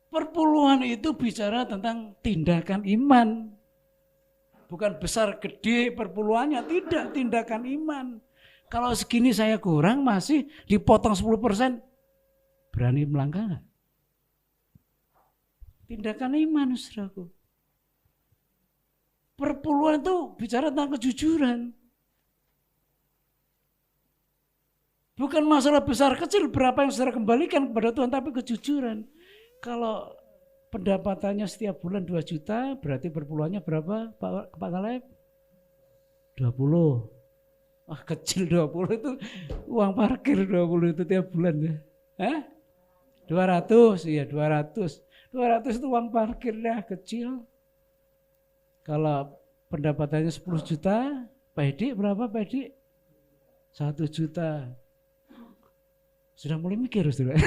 Perpuluhan itu bicara tentang tindakan iman. Bukan besar gede perpuluhannya, tidak, tindakan iman. Kalau segini saya kurang masih dipotong 10%, berani melangkah enggak? Tindakan iman, saudaraku. Perpuluhan itu bicara tentang kejujuran. Bukan masalah besar kecil berapa yang saudara kembalikan kepada Tuhan, tapi kejujuran. Kalau pendapatannya setiap bulan 2 juta, berarti perpuluhannya berapa Pak Kaleb? 20. Wah kecil 20 itu, uang parkir 20 itu tiap bulan ya. 200, iya 200. 200 itu uang parkir dah, kecil. Kalau pendapatannya 10 juta, Pak Edi berapa Pak Edi? 1 juta. Sudah mulai mikir, saudara.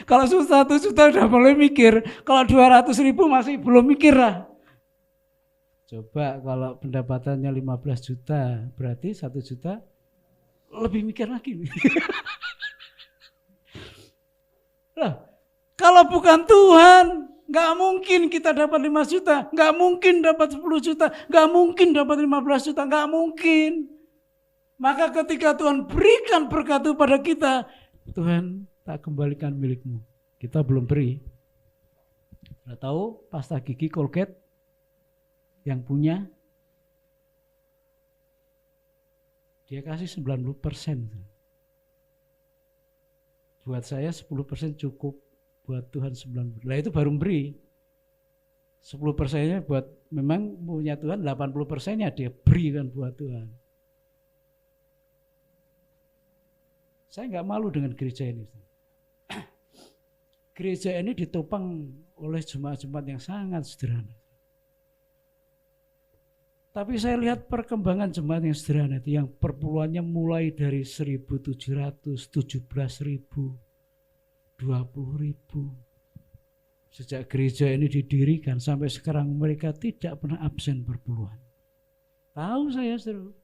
Kalau 1 juta sudah mulai mikir, kalau 200.000 masih belum mikir lah. Coba kalau pendapatannya 15 juta, berarti 1 juta lebih mikir lagi. Lah, kalau bukan Tuhan, nggak mungkin kita dapat 5 juta, nggak mungkin dapat 10 juta, nggak mungkin dapat 15 juta, nggak mungkin. Maka ketika Tuhan berikan berkat pada kita, Tuhan tak kembalikan milikmu. Kita belum beri. Sudah tahu pasta gigi Colgate yang punya, dia kasih 90%. Buat saya 10% cukup. Buat Tuhan 90%. Nah itu baru beri. 10%-nya buat memang punya Tuhan, 80%-nya dia berikan buat Tuhan. Saya enggak malu dengan gereja ini. gereja ini ditopang oleh jemaat-jemaat yang sangat sederhana. Tapi saya lihat perkembangan jemaat yang sederhana itu yang perpuluhannya mulai dari 1.700, 17.000, 20.000. Sejak gereja ini didirikan sampai sekarang mereka tidak pernah absen perpuluhan. Tahu saya, saudara.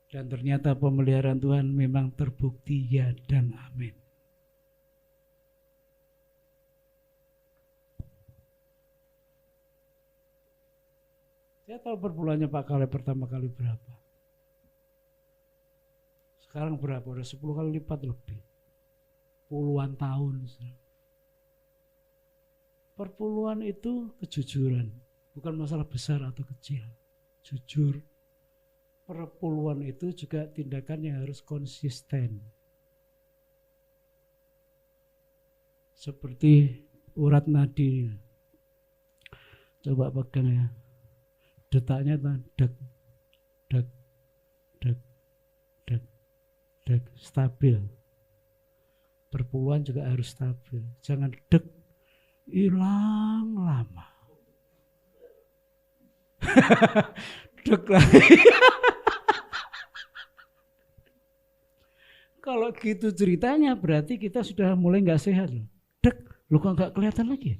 Dan ternyata pemeliharaan Tuhan memang terbukti ya dan amin. Saya tahu perpuluhannya Pak Kaleb pertama kali berapa. Sekarang berapa? Udah 10 kali lipat lebih. Puluhan tahun. Perpuluhan itu kejujuran. Bukan masalah besar atau kecil. Jujur. Perpuluhan itu juga tindakan yang harus konsisten. Seperti urat nadi. Coba pegang ya. Detaknya deg, deg, deg, deg, deg, stabil. Perpuluhan juga harus stabil. Jangan deg, hilang lama. Deg lagi. Kalau gitu ceritanya berarti kita sudah mulai nggak sehat loh. Deg, lo kok nggak kelihatan lagi?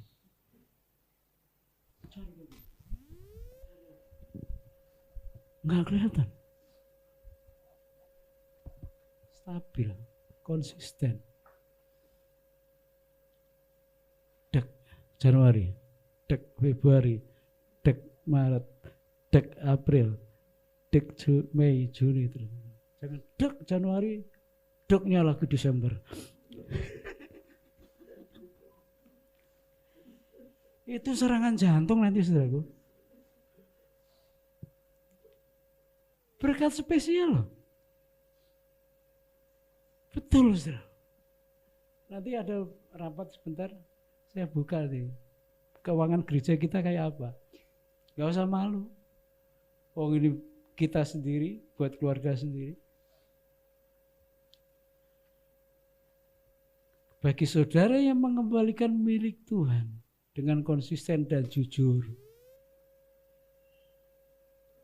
Nggak kelihatan. Stabil, konsisten. Dek Januari, dek Februari, dek Maret, dek April, dek Mei, Juni terus. Jangan dek Januari, deknya lagi Desember. Itu serangan jantung nanti, saudaraku. Berkat spesial loh. Betul, saudara. Nanti ada rapat sebentar, saya buka nih. Keuangan gereja kita kayak apa. Gak usah malu. Oh ini kita sendiri, buat keluarga sendiri. Bagi saudara yang mengembalikan milik Tuhan dengan konsisten dan jujur,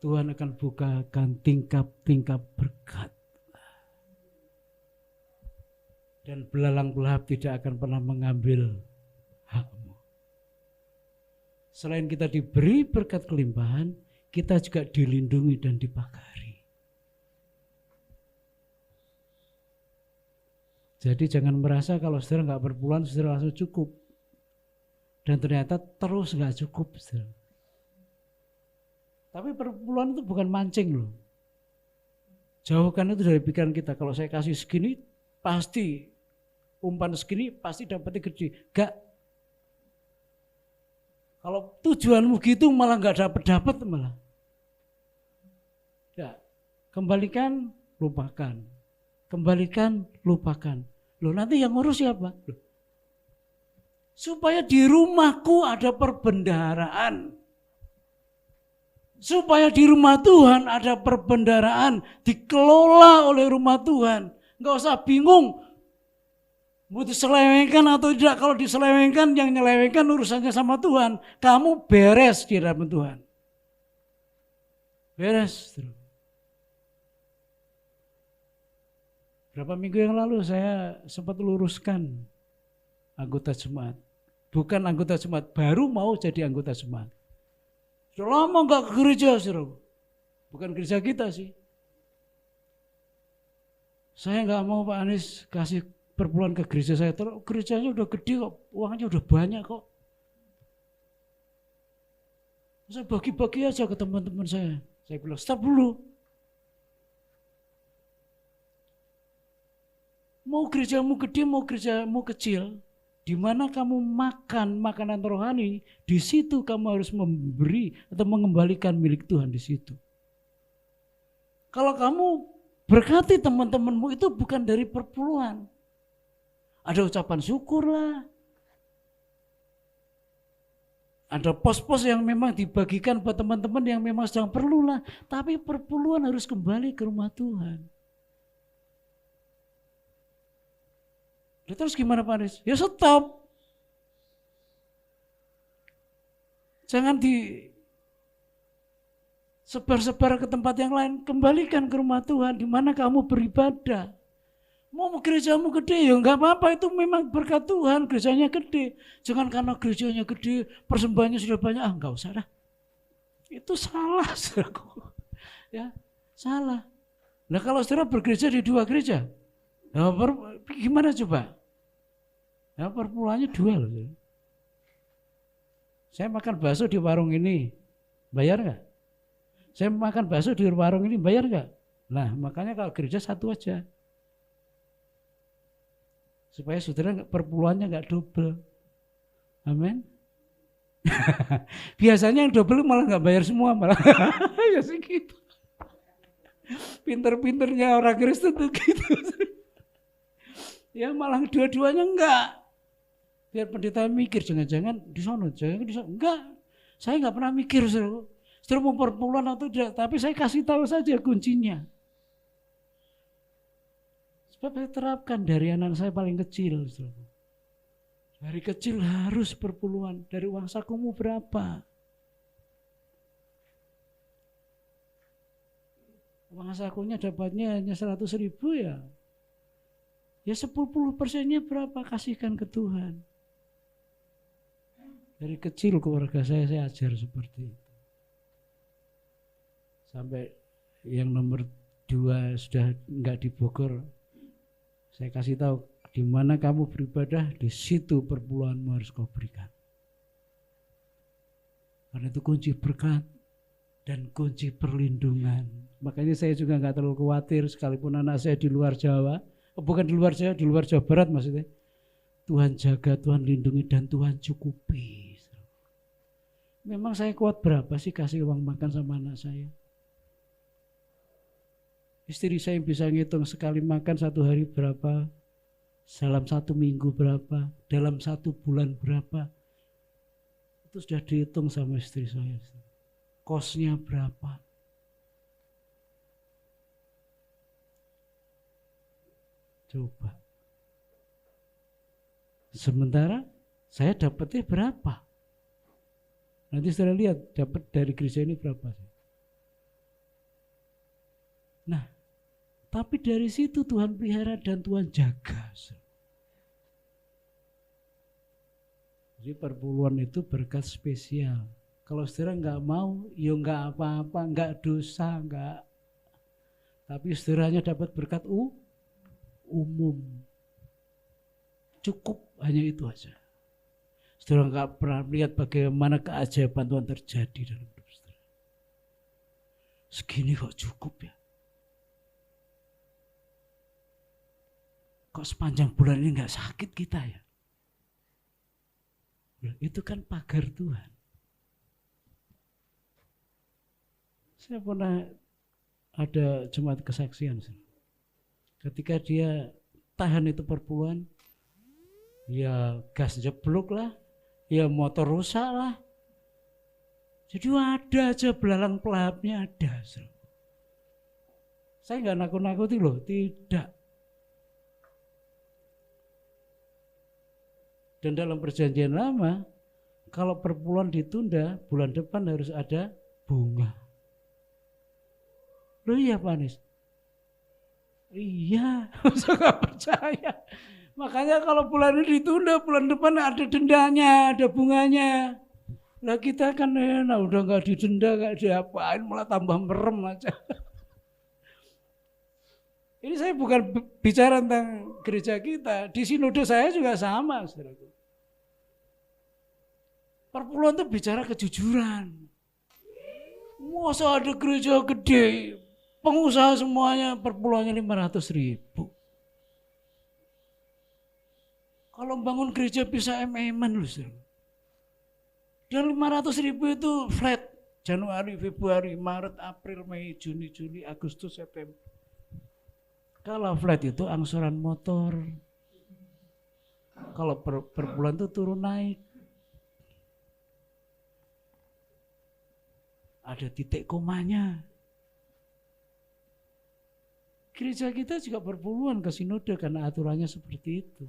Tuhan akan bukakan tingkap-tingkap berkat. Dan belalang pelahap tidak akan pernah mengambil hakmu. Selain kita diberi berkat kelimpahan, kita juga dilindungi dan dipagari. Jadi jangan merasa kalau saudara nggak berpuluhan, saudara langsung cukup. Dan ternyata terus nggak cukup, saudara. Tapi perpuluhan itu bukan mancing loh. Jauhkan itu dari pikiran kita. Kalau saya kasih segini, pasti umpan segini, pasti dapatnya gede. Gak. Kalau tujuanmu gitu malah gak dapat malah. Ya, kembalikan, lupakan. Kembalikan, lupakan. Loh nanti yang ngurus siapa? Loh. Supaya di rumahku ada perbendaharaan. Supaya di rumah Tuhan ada perbendaharaan, dikelola oleh rumah Tuhan. Enggak usah bingung, mau diselewengkan atau tidak. Kalau diselewengkan, yang nyelewengkan urusannya sama Tuhan. Kamu beres di hadapan Tuhan. Beres. Berapa minggu yang lalu saya sempat luruskan anggota jemaat. Bukan anggota jemaat, baru mau jadi anggota jemaat. Sudah lama enggak ke gereja, saudara. Bukan gereja kita sih. Saya enggak mau Pak Anies kasih perpuluhan ke gereja saya. Terus gerejanya udah gede kok, uangnya udah banyak kok. Saya bagi-bagi aja ke teman-teman saya. Saya bilang, stop dulu. Mau gerejamu gede, mau gerejamu kecil. Di mana kamu makan makanan rohani, di situ kamu harus memberi atau mengembalikan milik Tuhan di situ. Kalau kamu berkati teman-temanmu itu bukan dari perpuluhan. Ada ucapan syukur lah. Ada pos-pos yang memang dibagikan buat teman-teman yang memang sedang perlu lah. Tapi perpuluhan harus kembali ke rumah Tuhan. Terus gimana Pak Aris? Ya stop. Jangan sebar-sebar ke tempat yang lain. Kembalikan ke rumah Tuhan di mana kamu beribadah. Mau gerejamu gede ya enggak apa-apa, itu memang berkat Tuhan, gerejanya gede. Jangan karena gerejanya gede, persembahannya sudah banyak, enggak usah dah. Itu salah, saudaraku. Ya, salah. Nah kalau saudara bergereja di 2 gereja, nah, gimana coba? Ya, perpuluhannya 2 loh. Saya makan bakso di warung ini, bayar enggak? Saya makan bakso di warung ini, bayar enggak? Nah makanya kalau gereja 1 aja. Supaya saudara perpuluhannya enggak double. Amin. Biasanya yang double malah enggak bayar semua malah. Ya sih gitu. Pinter-pinternya orang Kristen tuh gitu. Ya malah dua-duanya enggak. Biar pendeta mikir jangan-jangan di sono, jangan di sono. Enggak. Saya enggak pernah mikir saudara. Saudara mau perpuluhan atau tidak, tapi saya kasih tahu saja kuncinya. Sebab saya terapkan dari anak saya paling kecil. Dari kecil harus perpuluhan. Dari uang sakumu berapa? Uang sakunya dapatnya hanya 100.000 ya. Ya 10%-nya berapa? Kasihkan ke Tuhan. Dari kecil keluarga saya ajar seperti itu. Sampai yang nomor 2 sudah enggak di Bogor. Saya kasih tahu, di mana kamu beribadah, di situ perpuluhanmu harus kau berikan. Karena itu kunci berkat dan kunci perlindungan. Makanya saya juga nggak terlalu khawatir, sekalipun anak saya di luar Jawa, bukan di luar Jawa, di luar Jawa Barat maksudnya. Tuhan jaga, Tuhan lindungi, dan Tuhan cukupi. Memang saya kuat berapa sih kasih uang makan sama anak saya? Istri saya bisa ngitung sekali makan 1 hari berapa, dalam 1 minggu berapa, dalam 1 bulan berapa. Itu sudah dihitung sama istri saya. Kosnya berapa. Coba. Sementara saya dapatnya berapa? Nanti saudara lihat dapat dari gereja ini berapa sih. Nah, tapi dari situ Tuhan pelihara dan Tuhan jaga. Jadi perpuluhan itu berkat spesial. Kalau saudara nggak mau, ya nggak apa-apa, nggak dosa, nggak. Tapi saudaranya dapat berkat umum. Cukup hanya itu aja. Saudara nggak pernah melihat bagaimana keajaiban Tuhan terjadi dalam hidup saudara. Segini kok cukup ya? Kok sepanjang bulan ini nggak sakit kita ya? Itu kan pagar Tuhan. Saya pernah ada jemaat kesaksian. Ketika dia tahan itu perpuluhan, ya gas jeblok lah, ya motor rusak lah. Jadi ada aja belalang pelahapnya ada. Saya nggak nakut-nakuti loh, tidak. Dan dalam perjanjian lama, kalau perpuluhan ditunda, bulan depan harus ada bunga. Loh iya Pak Anies? Iya, saya nggak percaya. Makanya kalau bulan ini ditunda, bulan depan ada dendanya, ada bunganya. Nah kita kan enak, udah nggak didenda, nggak diapain, malah tambah merem aja. Ini saya bukan bicara tentang gereja kita, di sinode saya juga sama, saudaraku. Perpuluhan itu bicara kejujuran. Masa ada gereja gede, pengusaha semuanya perpuluhannya 500.000. Kalau bangun gereja bisa MM-an loh. Dan 500.000 itu flat. Januari, Februari, Maret, April, Mei, Juni, Juli, Agustus, September. Kalau flat itu angsuran motor. Kalau per bulan itu turun naik. Ada titik komanya. Gereja kita juga perpuluhan ke sinode karena aturannya seperti itu.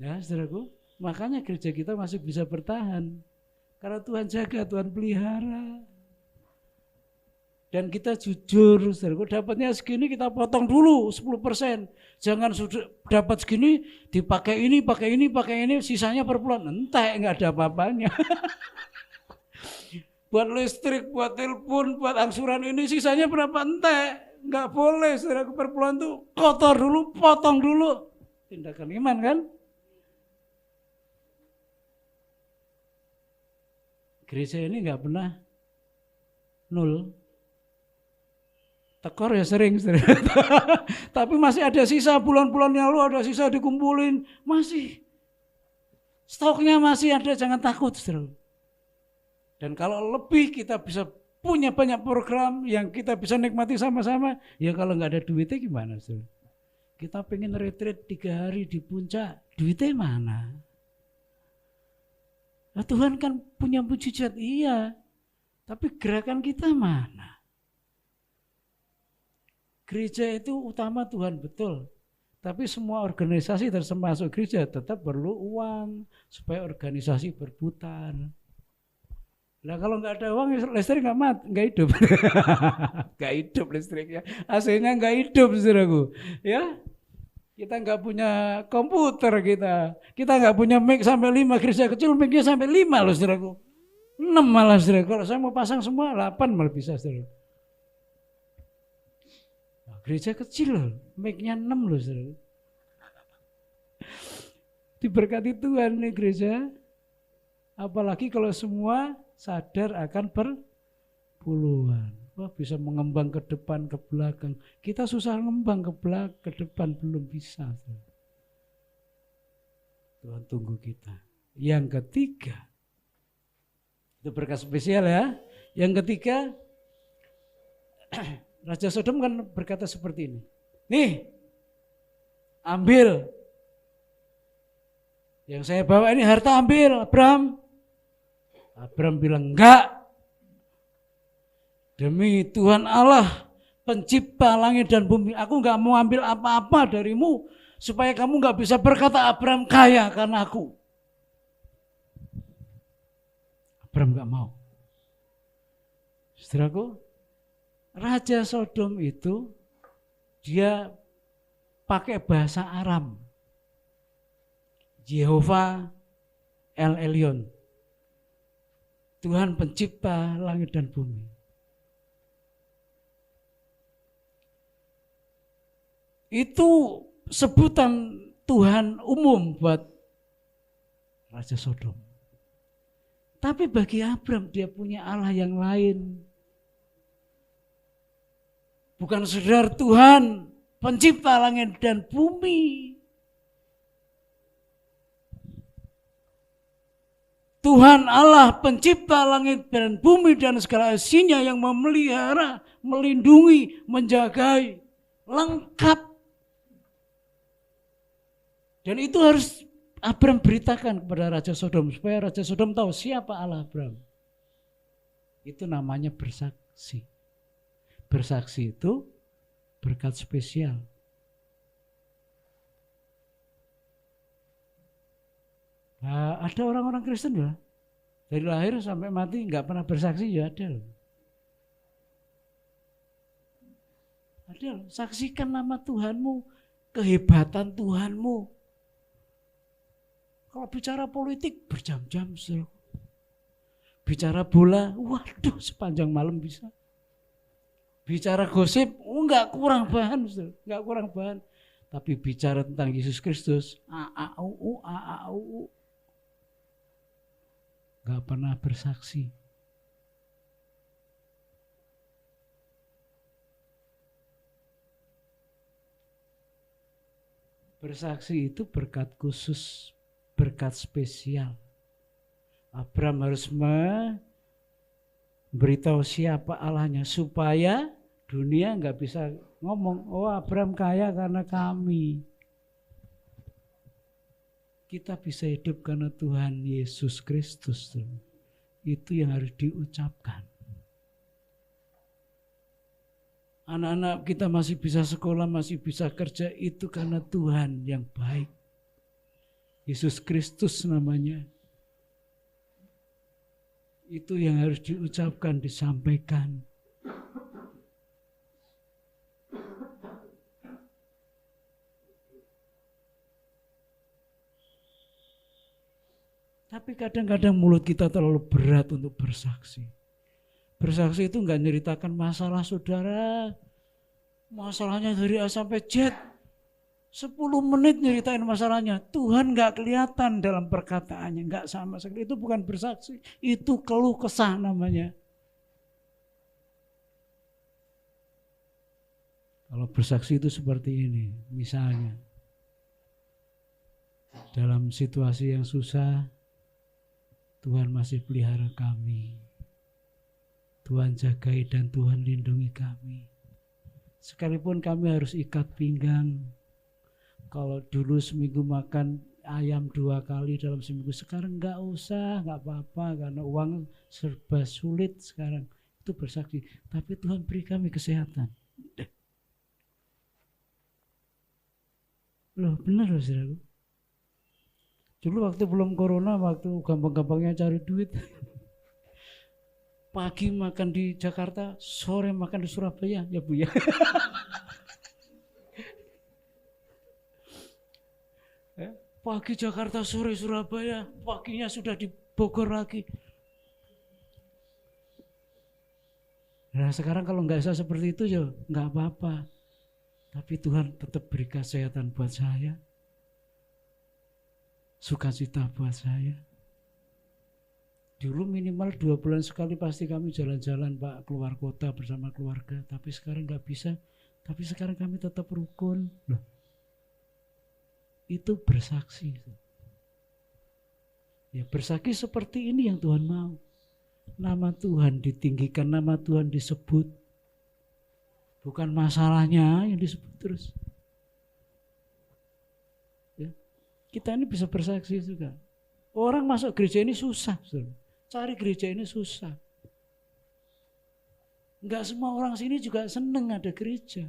Ya, saudaraku, makanya gereja kita masih bisa bertahan. Karena Tuhan jaga, Tuhan pelihara. Dan kita jujur, saudaraku, dapatnya segini kita potong dulu 10%. Jangan sudah dapat segini, dipakai ini, sisanya per bulan. Entek, nggak ada apa-apanya. Buat listrik, buat telepon, buat angsuran ini, sisanya berapa? Entek. Nggak boleh, saudaraku, per bulan tuh kotor dulu, potong dulu. Tindakan iman kan? Gereja ini nggak pernah nol. Tekor ya sering. Tapi masih ada sisa, bulan-bulan yang lalu ada sisa dikumpulin. Masih. Stoknya masih ada, jangan takut. Dan kalau lebih kita bisa punya banyak program yang kita bisa nikmati sama-sama. Ya kalau nggak ada duitnya gimana? Kita pengen retreat 3 hari di puncak, duitnya mana? Nah, Tuhan kan punya mujizat, iya. Tapi gerakan kita mana? Gereja itu utama Tuhan, betul. Tapi semua organisasi termasuk gereja tetap perlu uang supaya organisasi berputar. Nah kalau nggak ada uang, listrik nggak hidup. Nggak hidup listriknya, AC-nya nggak hidup, saudaraku. Ya, kita nggak punya komputer, kita nggak punya mic sampai 5, gereja kecil mic-nya sampai 5 loh, saudaraku. 6 malah, saudaraku. Kalau saya mau pasang semua 8 malah bisa, saudaraku. Nah, gereja kecil loh, mic-nya 6 loh, saudaraku. Diberkati Tuhan nih gereja. Apalagi kalau semua sadar akan perpuluhan. Wah, bisa mengembang ke depan, ke belakang. Kita susah ngembang ke belakang, ke depan belum bisa. Tuhan tunggu kita. Yang ketiga, itu berkat spesial ya. Yang ketiga, Raja Sodom kan berkata seperti ini. Nih, ambil. Yang saya bawa ini harta, ambil, Abraham. Abraham bilang, enggak. Demi Tuhan Allah, pencipta langit dan bumi, aku enggak mau ambil apa-apa darimu, supaya kamu enggak bisa berkata Abraham kaya karena aku. Abraham enggak mau. Saudaraku, Raja Sodom itu, dia pakai bahasa Aram. Jehovah El Elyon. Tuhan pencipta langit dan bumi. Itu sebutan Tuhan umum buat Raja Sodom. Tapi bagi Abraham dia punya Allah yang lain. Bukan sekedar Tuhan pencipta langit dan bumi. Tuhan Allah pencipta langit dan bumi dan segala isinya yang memelihara, melindungi, menjagai, lengkap. Dan itu harus Abraham beritakan kepada Raja Sodom supaya Raja Sodom tahu siapa Allah Abraham. Itu namanya bersaksi. Bersaksi itu berkat spesial. Nah, ada orang-orang Kristen ya, dari lahir sampai mati nggak pernah bersaksi ya ada loh. Ada loh. Saksikan nama Tuhanmu, kehebatan Tuhanmu. Kalau bicara politik berjam-jam, bicara bola, waduh sepanjang malam bisa. Bicara gosip, nggak kurang bahan, nggak kurang bahan. Tapi bicara tentang Yesus Kristus, AAUU. Gak pernah bersaksi. Bersaksi itu berkat khusus, berkat spesial. Abraham harus memberitahu siapa Allahnya supaya dunia gak bisa ngomong, oh Abraham kaya karena kami. Kita bisa hidup karena Tuhan Yesus Kristus. Itu yang harus diucapkan. Anak-anak kita masih bisa sekolah, masih bisa kerja, itu karena Tuhan yang baik. Yesus Kristus namanya. Itu yang harus diucapkan, disampaikan. Tapi kadang-kadang mulut kita terlalu berat untuk bersaksi. Bersaksi itu enggak nyeritakan masalah saudara. Masalahnya dari A sampai Z. 10 menit nyeritain masalahnya. Tuhan enggak kelihatan dalam perkataannya. Enggak sama sekali. Itu bukan bersaksi. Itu keluh kesah namanya. Kalau bersaksi itu seperti ini. Misalnya. Dalam situasi yang susah. Tuhan masih pelihara kami. Tuhan jagai dan Tuhan lindungi kami. Sekalipun kami harus ikat pinggang. Kalau dulu seminggu makan ayam 2 kali dalam seminggu, sekarang enggak usah, enggak apa-apa karena uang serba sulit sekarang. Itu bersaksi. Tapi Tuhan beri kami kesehatan. Loh benar loh saudaraku. Dulu waktu belum corona, waktu gampang-gampangnya cari duit. Pagi makan di Jakarta, sore makan di Surabaya, ya Bu ya. Pagi Jakarta, sore Surabaya, paginya sudah di Bogor lagi. Nah sekarang kalau nggak bisa seperti itu ya nggak apa-apa. Tapi Tuhan tetap beri kesehatan buat saya. Sukacita buat saya. Dulu minimal 2 bulan sekali pasti kami jalan-jalan Pak, keluar kota bersama keluarga. Tapi sekarang nggak bisa. Tapi sekarang kami tetap rukun. Loh, itu bersaksi. Ya bersaksi seperti ini yang Tuhan mau. Nama Tuhan ditinggikan, nama Tuhan disebut. Bukan masalahnya yang disebut terus. Kita ini bisa bersaksi juga. Orang masuk gereja ini susah. Cari gereja ini susah. Enggak semua orang sini juga seneng ada gereja.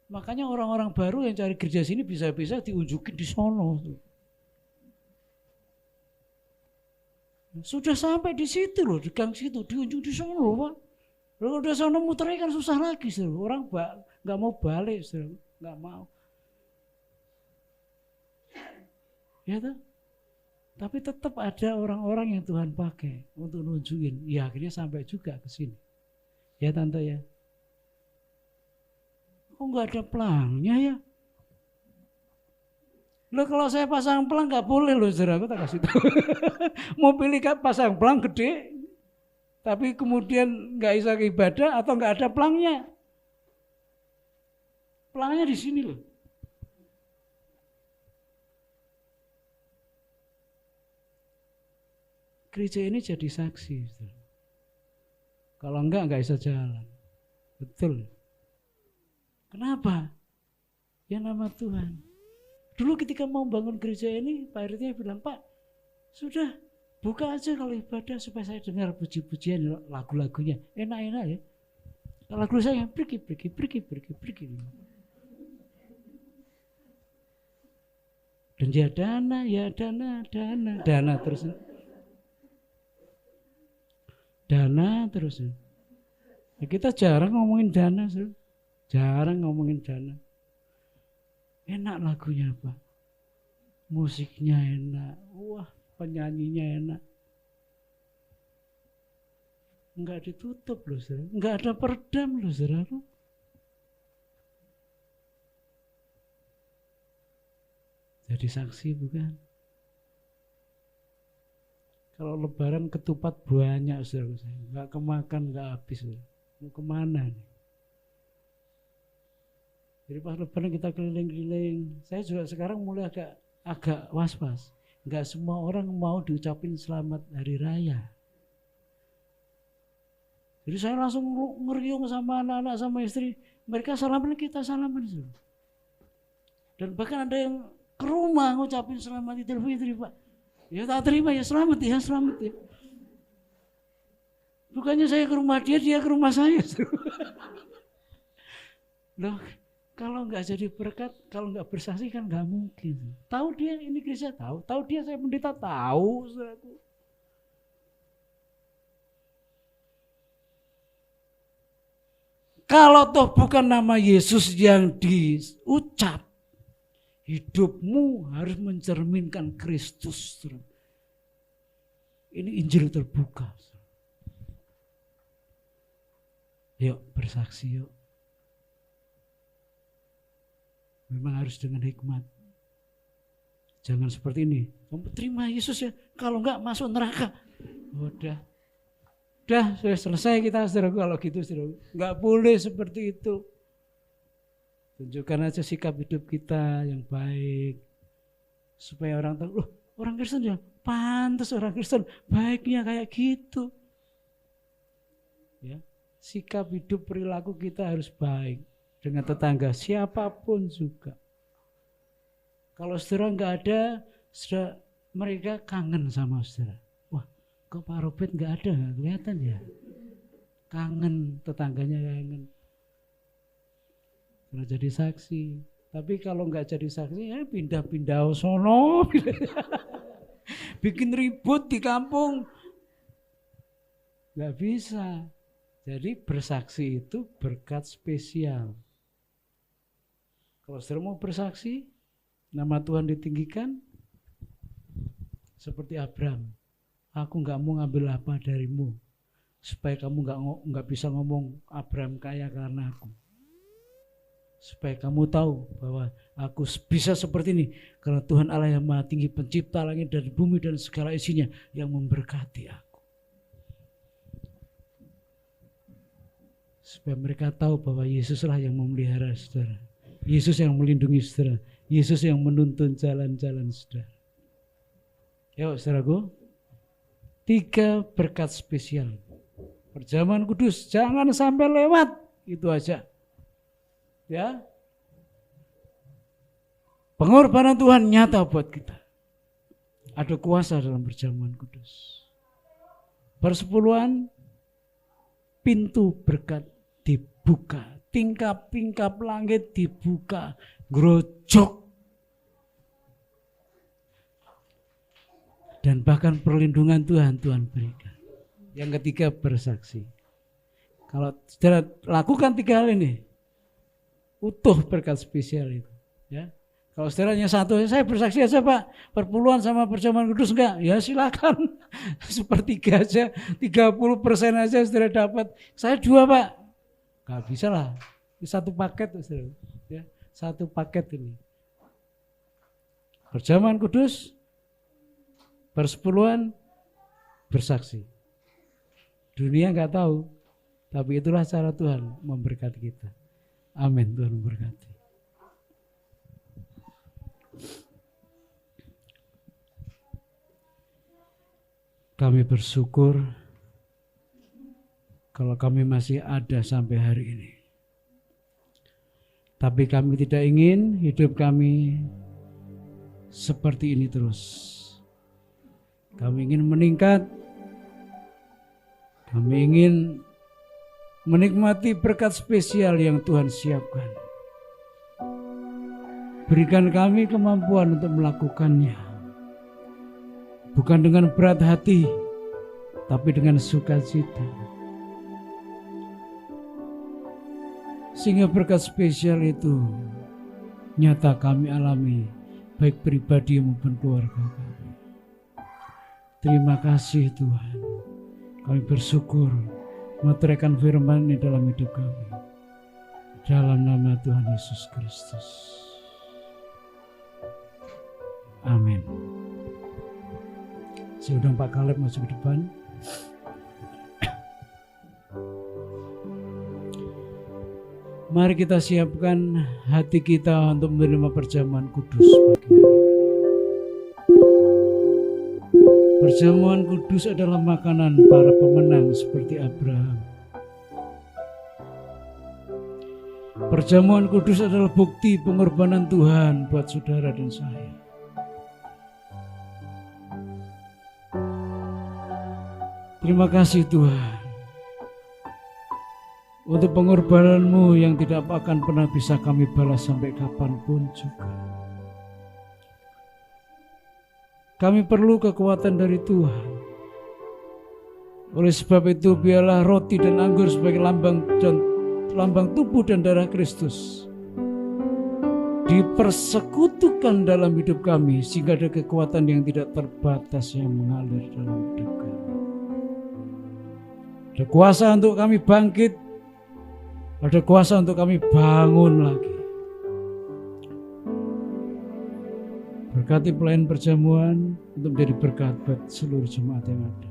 Makanya orang-orang baru yang cari gereja sini bisa-bisa diunjukin di sono. Sudah sampai di situ loh, di gang situ, diunjuk di sono loh Pak. Kalau udah sono muternya kan susah lagi. Orang enggak mau balik, enggak mau. Ya tuh. Tapi tetap ada orang-orang yang Tuhan pakai untuk nunjukin. Ya akhirnya sampai juga ke sini. Ya Tante ya. Kok nggak ada pelangnya ya? Loh kalau saya pasang pelang nggak boleh loh saudara, aku tak kasih tahu. Mau pilih pasang pelang gede, tapi kemudian nggak bisa ibadah atau nggak ada pelangnya. Pelangnya di sini loh. Gereja ini jadi saksi. Kalau enggak bisa jalan. Betul. Kenapa? Ya nama Tuhan. Dulu ketika mau bangun gereja ini, Pak RT bilang, Pak, sudah buka aja kalau ibadah supaya saya dengar puji-pujian lagu-lagunya. Enak-enak ya. Lagu saya pergi. Dan ya dana terus. Dana terus. Ya, kita jarang ngomongin dana, jarang ngomongin dana. Enak lagunya Pak, musiknya enak, wah penyanyinya enak. Enggak ditutup loh, enggak ada peredam loh, saudara. Jadi saksi bukan? Kalau lebaran ketupat banyak saudara saya, nggak kemakan nggak habis. Mau kemana nih? Jadi pas lebaran kita keliling-keliling. Saya juga sekarang mulai agak was-was. Nggak semua orang mau diucapin selamat hari raya. Jadi saya langsung ngeriung sama anak-anak sama istri. Mereka salaman, kita salaman. Dan bahkan ada yang ke rumah ngucapin selamat Idul Fitri Pak. Ya tak terima ya, selamat ya. Bukannya saya ke rumah dia ke rumah saya. Loh, Kalau nggak jadi berkat, kalau nggak bersaksi kan nggak mungkin. Tahu dia ini gereja tahu dia saya pendeta tahu, saudaraku. Kalau toh bukan nama Yesus yang diucap, hidupmu harus mencerminkan Kristus. Ini Injil terbuka. Yuk bersaksi yuk. Memang harus dengan hikmat. Jangan seperti ini. Kamu terima Yesus ya, kalau enggak masuk neraka. Udah sudah selesai kita, saudaraku. Kalau gitu, saudaraku, enggak boleh seperti itu. Tunjukkan aja sikap hidup kita yang baik, supaya orang tahu, loh orang Kristen ya, pantas orang Kristen baiknya kayak gitu. Ya, sikap hidup perilaku kita harus baik dengan tetangga siapapun juga. Kalau saudara nggak ada, saudara mereka kangen sama saudara. Wah, kok Pak Robert nggak ada, nggak kelihatan ya? Kangen, tetangganya kangen. Karena jadi saksi. Tapi kalau nggak jadi saksi, ya pindah-pindah sono, bikin ribut di kampung, nggak bisa. Jadi bersaksi itu berkat spesial. Kalau saudara mau bersaksi, nama Tuhan ditinggikan, seperti Abraham. Aku nggak mau ngambil apa darimu, supaya kamu nggak bisa ngomong Abraham kaya karena aku. Supaya kamu tahu bahwa aku bisa seperti ini, karena Tuhan Allah yang Maha Tinggi, pencipta langit dan bumi dan segala isinya, yang memberkati aku. Supaya mereka tahu bahwa Yesuslah yang memelihara saudara. Yesus yang melindungi saudara. Yesus yang menuntun jalan-jalan saudara. Yuk saudaraku. 3 berkat spesial. Perjamuan kudus jangan sampai lewat. Itu aja. Ya. Pengorbanan Tuhan nyata buat kita. Ada kuasa dalam perjamuan kudus. Persepuluhan, pintu berkat dibuka. Tingkap-tingkap langit dibuka, grojok. Dan bahkan perlindungan Tuhan berikan. Yang ketiga bersaksi. Kalau saudara lakukan 3 hal ini, utuh berkat spesial itu. Ya. Kalau saudaranya satu, saya bersaksi aja Pak, perpuluhan sama perjamuan kudus enggak? Ya silakan, sepertiga aja, 30% aja saudara dapat. Saya 2 Pak. Gak bisa lah, ini 1 paket saudara. Ya, 1 paket ini. Perjamuan kudus, persepuluhan, bersaksi. Dunia gak tahu, tapi itulah cara Tuhan memberkati kita. Amin, Tuhan memberkati. Kami bersyukur kalau kami masih ada sampai hari ini. Tapi kami tidak ingin hidup kami seperti ini terus. Kami ingin meningkat. Kami ingin menikmati berkat spesial yang Tuhan siapkan. Berikan kami kemampuan untuk melakukannya. Bukan dengan berat hati, tapi dengan sukacita. Sehingga berkat spesial itu nyata kami alami, baik pribadi maupun keluarga kami. Terima kasih Tuhan. Kami bersyukur meteraikan firman ini dalam hidup kami. Dalam nama Tuhan Yesus Kristus. Amin. Saya undang Pak Kaleb masuk ke depan. Mari kita siapkan hati kita untuk menerima perjamuan kudus pagi hari. Perjamuan kudus adalah makanan para pemenang seperti Abraham. Perjamuan kudus adalah bukti pengorbanan Tuhan buat saudara dan saya. Terima kasih Tuhan. untuk pengorbananmu yang tidak akan pernah bisa kami balas sampai kapanpun juga. Kami perlu kekuatan dari Tuhan. Oleh sebab itu biarlah roti dan anggur sebagai lambang tubuh dan darah Kristus dipersekutukan dalam hidup kami, sehingga ada kekuatan yang tidak terbatas yang mengalir dalam hidup kami. Ada kuasa untuk kami bangkit, ada kuasa untuk kami bangun lagi. Berkati pelayan perjamuan untuk menjadi berkat buat seluruh jemaat yang ada.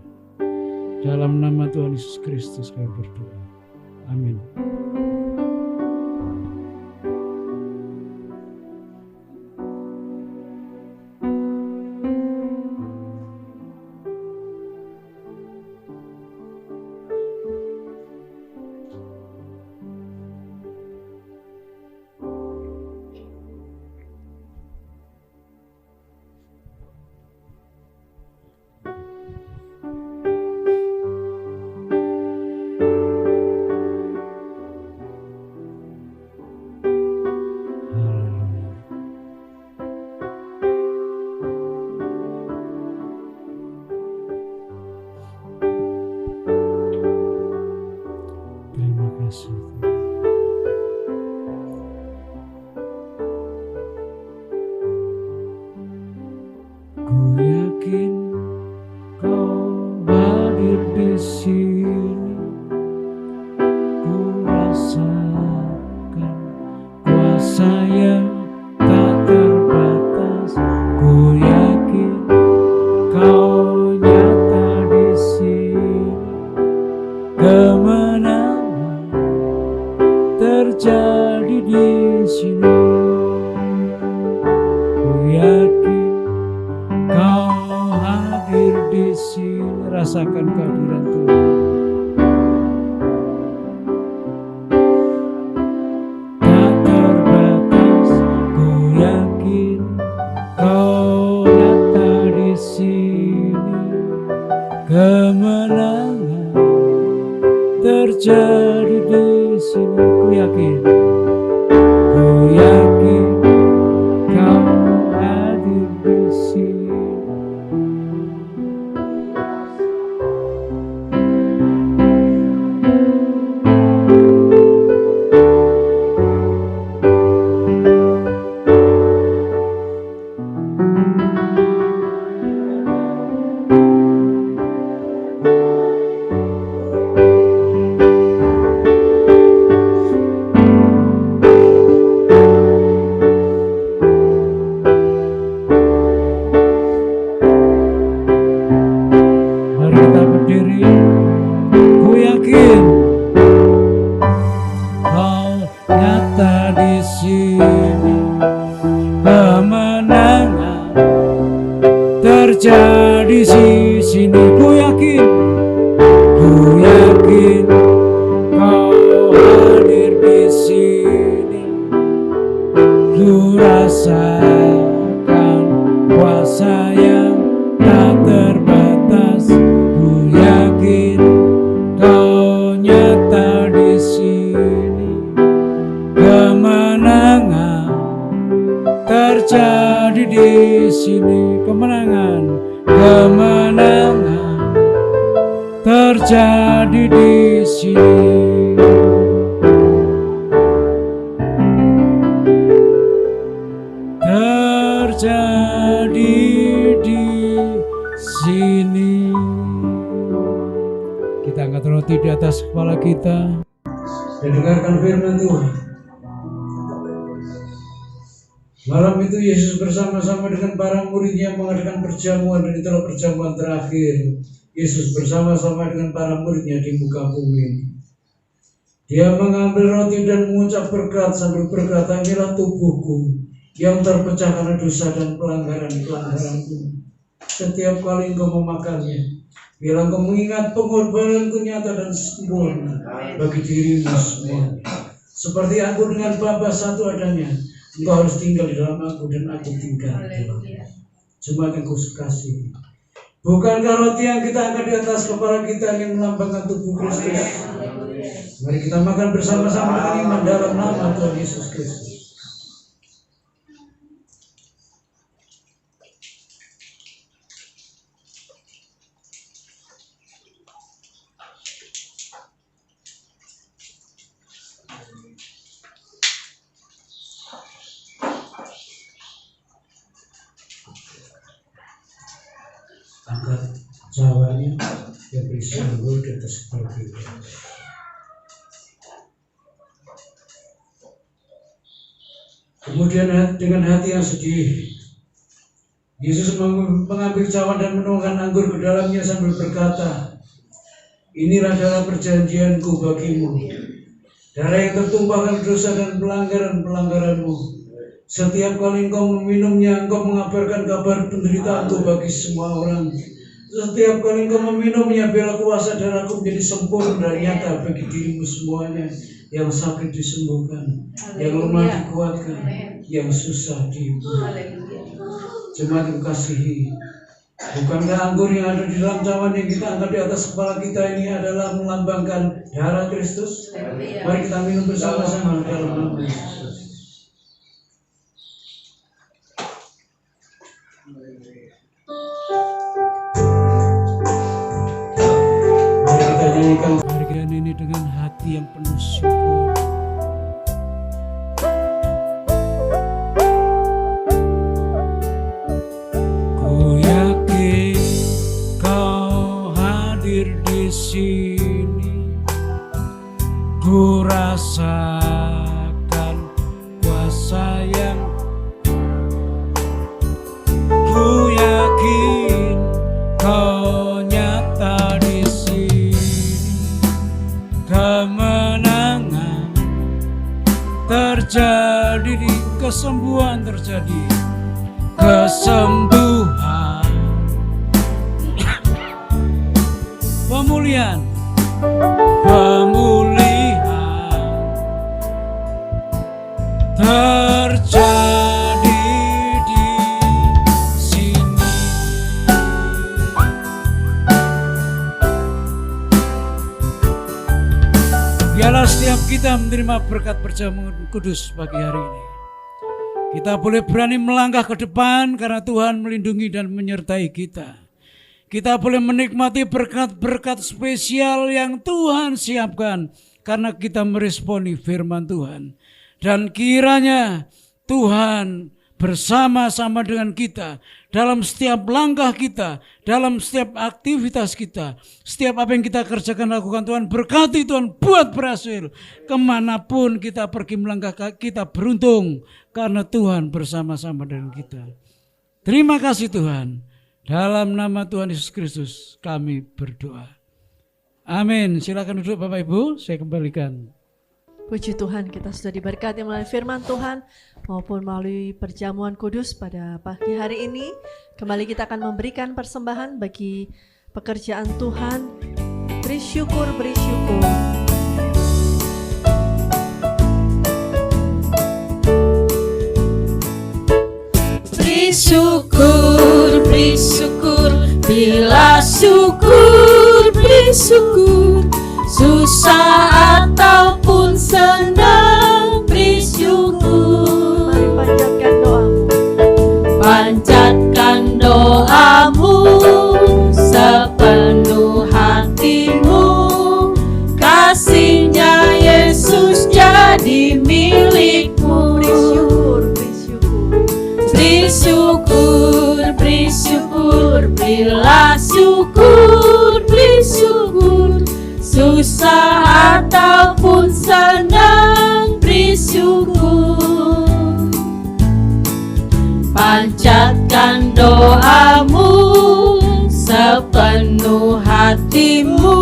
Dalam nama Tuhan Yesus Kristus kami berdoa. Amin. Ku yakin Kau hadir di sini, ku rasakan kuasa yang tak terbatas. Ku yakin Kau nyata di sini, kemenangan terjadi di sini. Ku yakin Kau hadir di sini, rasakan kehadiran Tuhan. Tak terbatas, ku yakin Kau nyata di sini, kemenangan terjadi di sini. Ku yakin Kau hadir di sini. Mari kita berdiri. Ku yakin Kau nyata di sini, kemenangan terjadi di sini. Ku yakin Kau hadir di sini. Ku rasakan kuasa yang tak terbatas. Ku yakin Kau nyata di sini, kemenangan terjadi di sini. Kemenangan terjadi di sini. Terjadi di sini. Kita angkat roti di atas kepala kita dan dengarkan firman Tuhan. Malam itu Yesus bersama-sama dengan para muridnya mengadakan perjamuan, dan itulah perjamuan terakhir Yesus bersama-sama dengan para muridnya di muka bumi. Dia mengambil roti dan mengucap berkat sambil berkata, inilah tubuhku yang terpecah karena dosa dan pelanggaranku. Setiap kali engkau memakannya, biarlah engkau mengingat pengorbananku nyata dan sempurna bagi dirimu semua. Seperti aku dengan Bapa satu adanya, engkau harus tinggal di dalam aku dan aku tinggal di dalam. Jemaat yang kukasihi, Bukankah roti yang kita angkat di atas kepala kita yang melambangkan tubuh Kristus? Mari kita makan bersama-sama dengan iman dalam nama Tuhan Yesus Kristus. Angkat cawannya yang berisi anggur di atas kepala kita. Kemudian dengan hati yang sedih, Yesus mengambil cawan dan menuangkan anggur ke dalamnya sambil berkata, "Inilah darah perjanjianku bagimu, darah yang tertumpahkan dosa dan pelanggaran-pelanggaranmu. Setiap kali engkau meminumnya, engkau mengabarkan kabar penderitaanku bagi semua orang. Setiap kali engkau meminumnya, biarlah kuasa darahku menjadi sempurna dan nyata bagi dirimu semuanya. Yang sakit disembuhkan, yang lemah dikuatkan, yang susah dihibur." Jemaat yang kasihi, bukankah anggur yang ada di dalam cawan yang kita angkat di atas kepala kita ini adalah melambangkan darah Kristus? Mari kita minum bersama-sama dalam nama Yesus. Bagian ini dengan hati yang penuh syukur. Ku yakin kau hadir di sini. Ku rasakan kuasa yang ku yakin kau nyata di sini. Kemenangan terjadi, kesembuhan terjadi, kesembuhan, pemulihan, terjadi di sini. Biarlah setiap kita menerima berkat perjamuan kudus pagi hari ini. Kita boleh berani melangkah ke depan karena Tuhan melindungi dan menyertai kita. Kita boleh menikmati berkat-berkat spesial yang Tuhan siapkan karena kita meresponi firman Tuhan. Dan kiranya Tuhan bersama-sama dengan kita dalam setiap langkah kita, dalam setiap aktivitas kita, setiap apa yang kita kerjakan, lakukan, Tuhan berkati, Tuhan buat berhasil. Kemanapun kita pergi melangkah, kita beruntung karena Tuhan bersama-sama dengan kita. Terima kasih Tuhan. Dalam nama Tuhan Yesus Kristus kami berdoa. Amin. Silakan duduk Bapak Ibu, saya kembalikan. Puji Tuhan, kita sudah diberkati melalui firman Tuhan maupun melalui perjamuan kudus pada pagi hari ini. Kembali kita akan memberikan persembahan bagi pekerjaan Tuhan. Beri syukur, beri syukur. Beri syukur, beri syukur, bila syukur, beri syukur. Susah ataupun senang, beri syukur. Mari panjatkan doamu. Panjatkan doamu sepenuh hatimu. Kasih-Nya Yesus jadi milikmu. Beri syukur, beri syukur. Beri syukur, beri syukur, bila syukur, beri syukur. Susah ataupun senang, beri syukur. Panjatkan doamu sepenuh hatimu.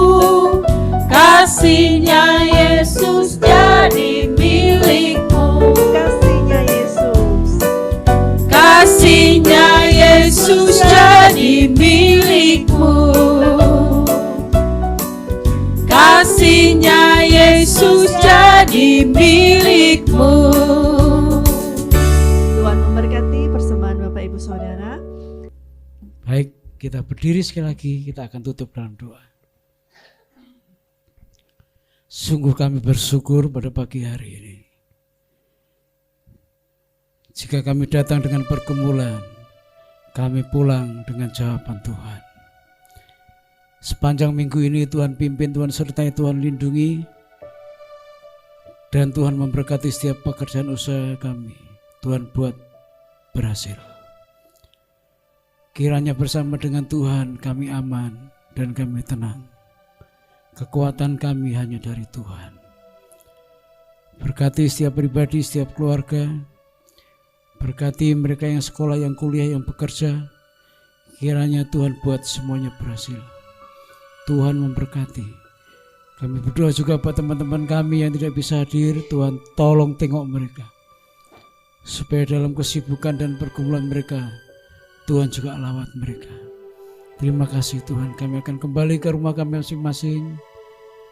Kasih-Nya Yesus jadi milikmu. Kasih-Nya Yesus. Kasih-Nya Yesus jadi milikmu. Kasih-Nya Yesus jadi milikmu. Tuhan memberkati persembahan Bapak Ibu Saudara. Baik, Kita berdiri sekali lagi, kita akan tutup dalam doa. Sungguh kami bersyukur pada pagi hari ini. Jika kami datang dengan pergumulan, kami pulang dengan jawaban Tuhan. Sepanjang minggu ini Tuhan pimpin, Tuhan sertai, Tuhan lindungi, dan Tuhan memberkati setiap pekerjaan usaha kami. Tuhan buat berhasil. Kiranya bersama dengan Tuhan kami aman dan kami tenang. Kekuatan kami hanya dari Tuhan. Berkati setiap pribadi, setiap keluarga. Berkati mereka yang sekolah, yang kuliah, yang bekerja. Kiranya Tuhan buat semuanya berhasil. Tuhan memberkati. Kami berdoa juga buat teman-teman kami yang tidak bisa hadir. Tuhan tolong tengok mereka. Supaya dalam kesibukan dan pergumulan mereka, Tuhan juga lawat mereka. Terima kasih Tuhan, kami akan kembali ke rumah kami masing-masing.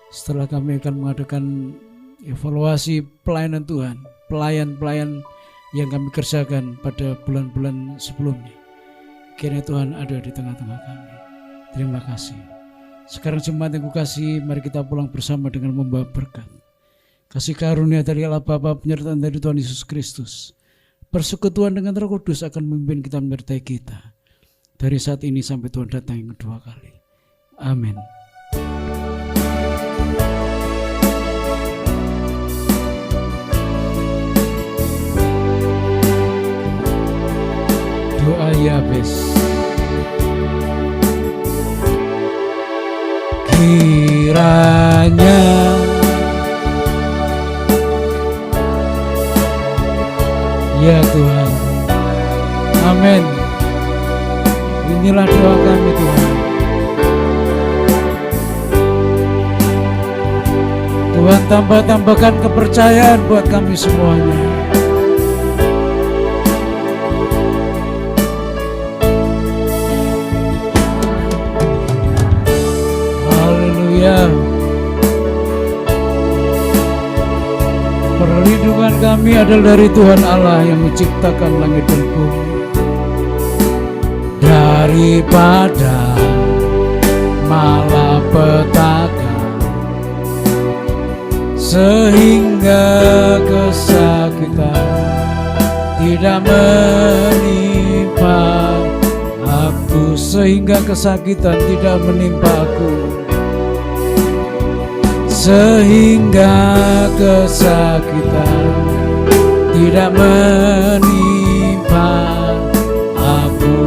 Setelah kami akan mengadakan evaluasi pelayanan Tuhan, pelayan-pelayan yang kami kerjakan pada bulan-bulan sebelumnya. Kiranya Tuhan ada di tengah-tengah kami. Terima kasih. Sekarang jemaat yang kukasihi, mari kita pulang bersama dengan membawa berkat. Kasih karunia dari Allah Bapa, penyertaan dari Tuhan Yesus Kristus, persekutuan dengan Roh Kudus akan memimpin kita, menyertai kita dari saat ini sampai Tuhan datang yang kedua kali. Amin. Doa Yabes. Kiranya ya Tuhan, amin. Inilah doa kami Tuhan. Tuhan tambahkan kepercayaan buat kami semuanya. Haleluya. Perlindungan kami adalah dari Tuhan Allah yang menciptakan langit dan bumi. Daripada malapetaka, sehingga kesakitan tidak menimpa aku, sehingga kesakitan tidak menimpa aku, sehingga kesakitan tidak menimpa aku.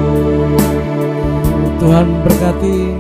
Tuhan berkati.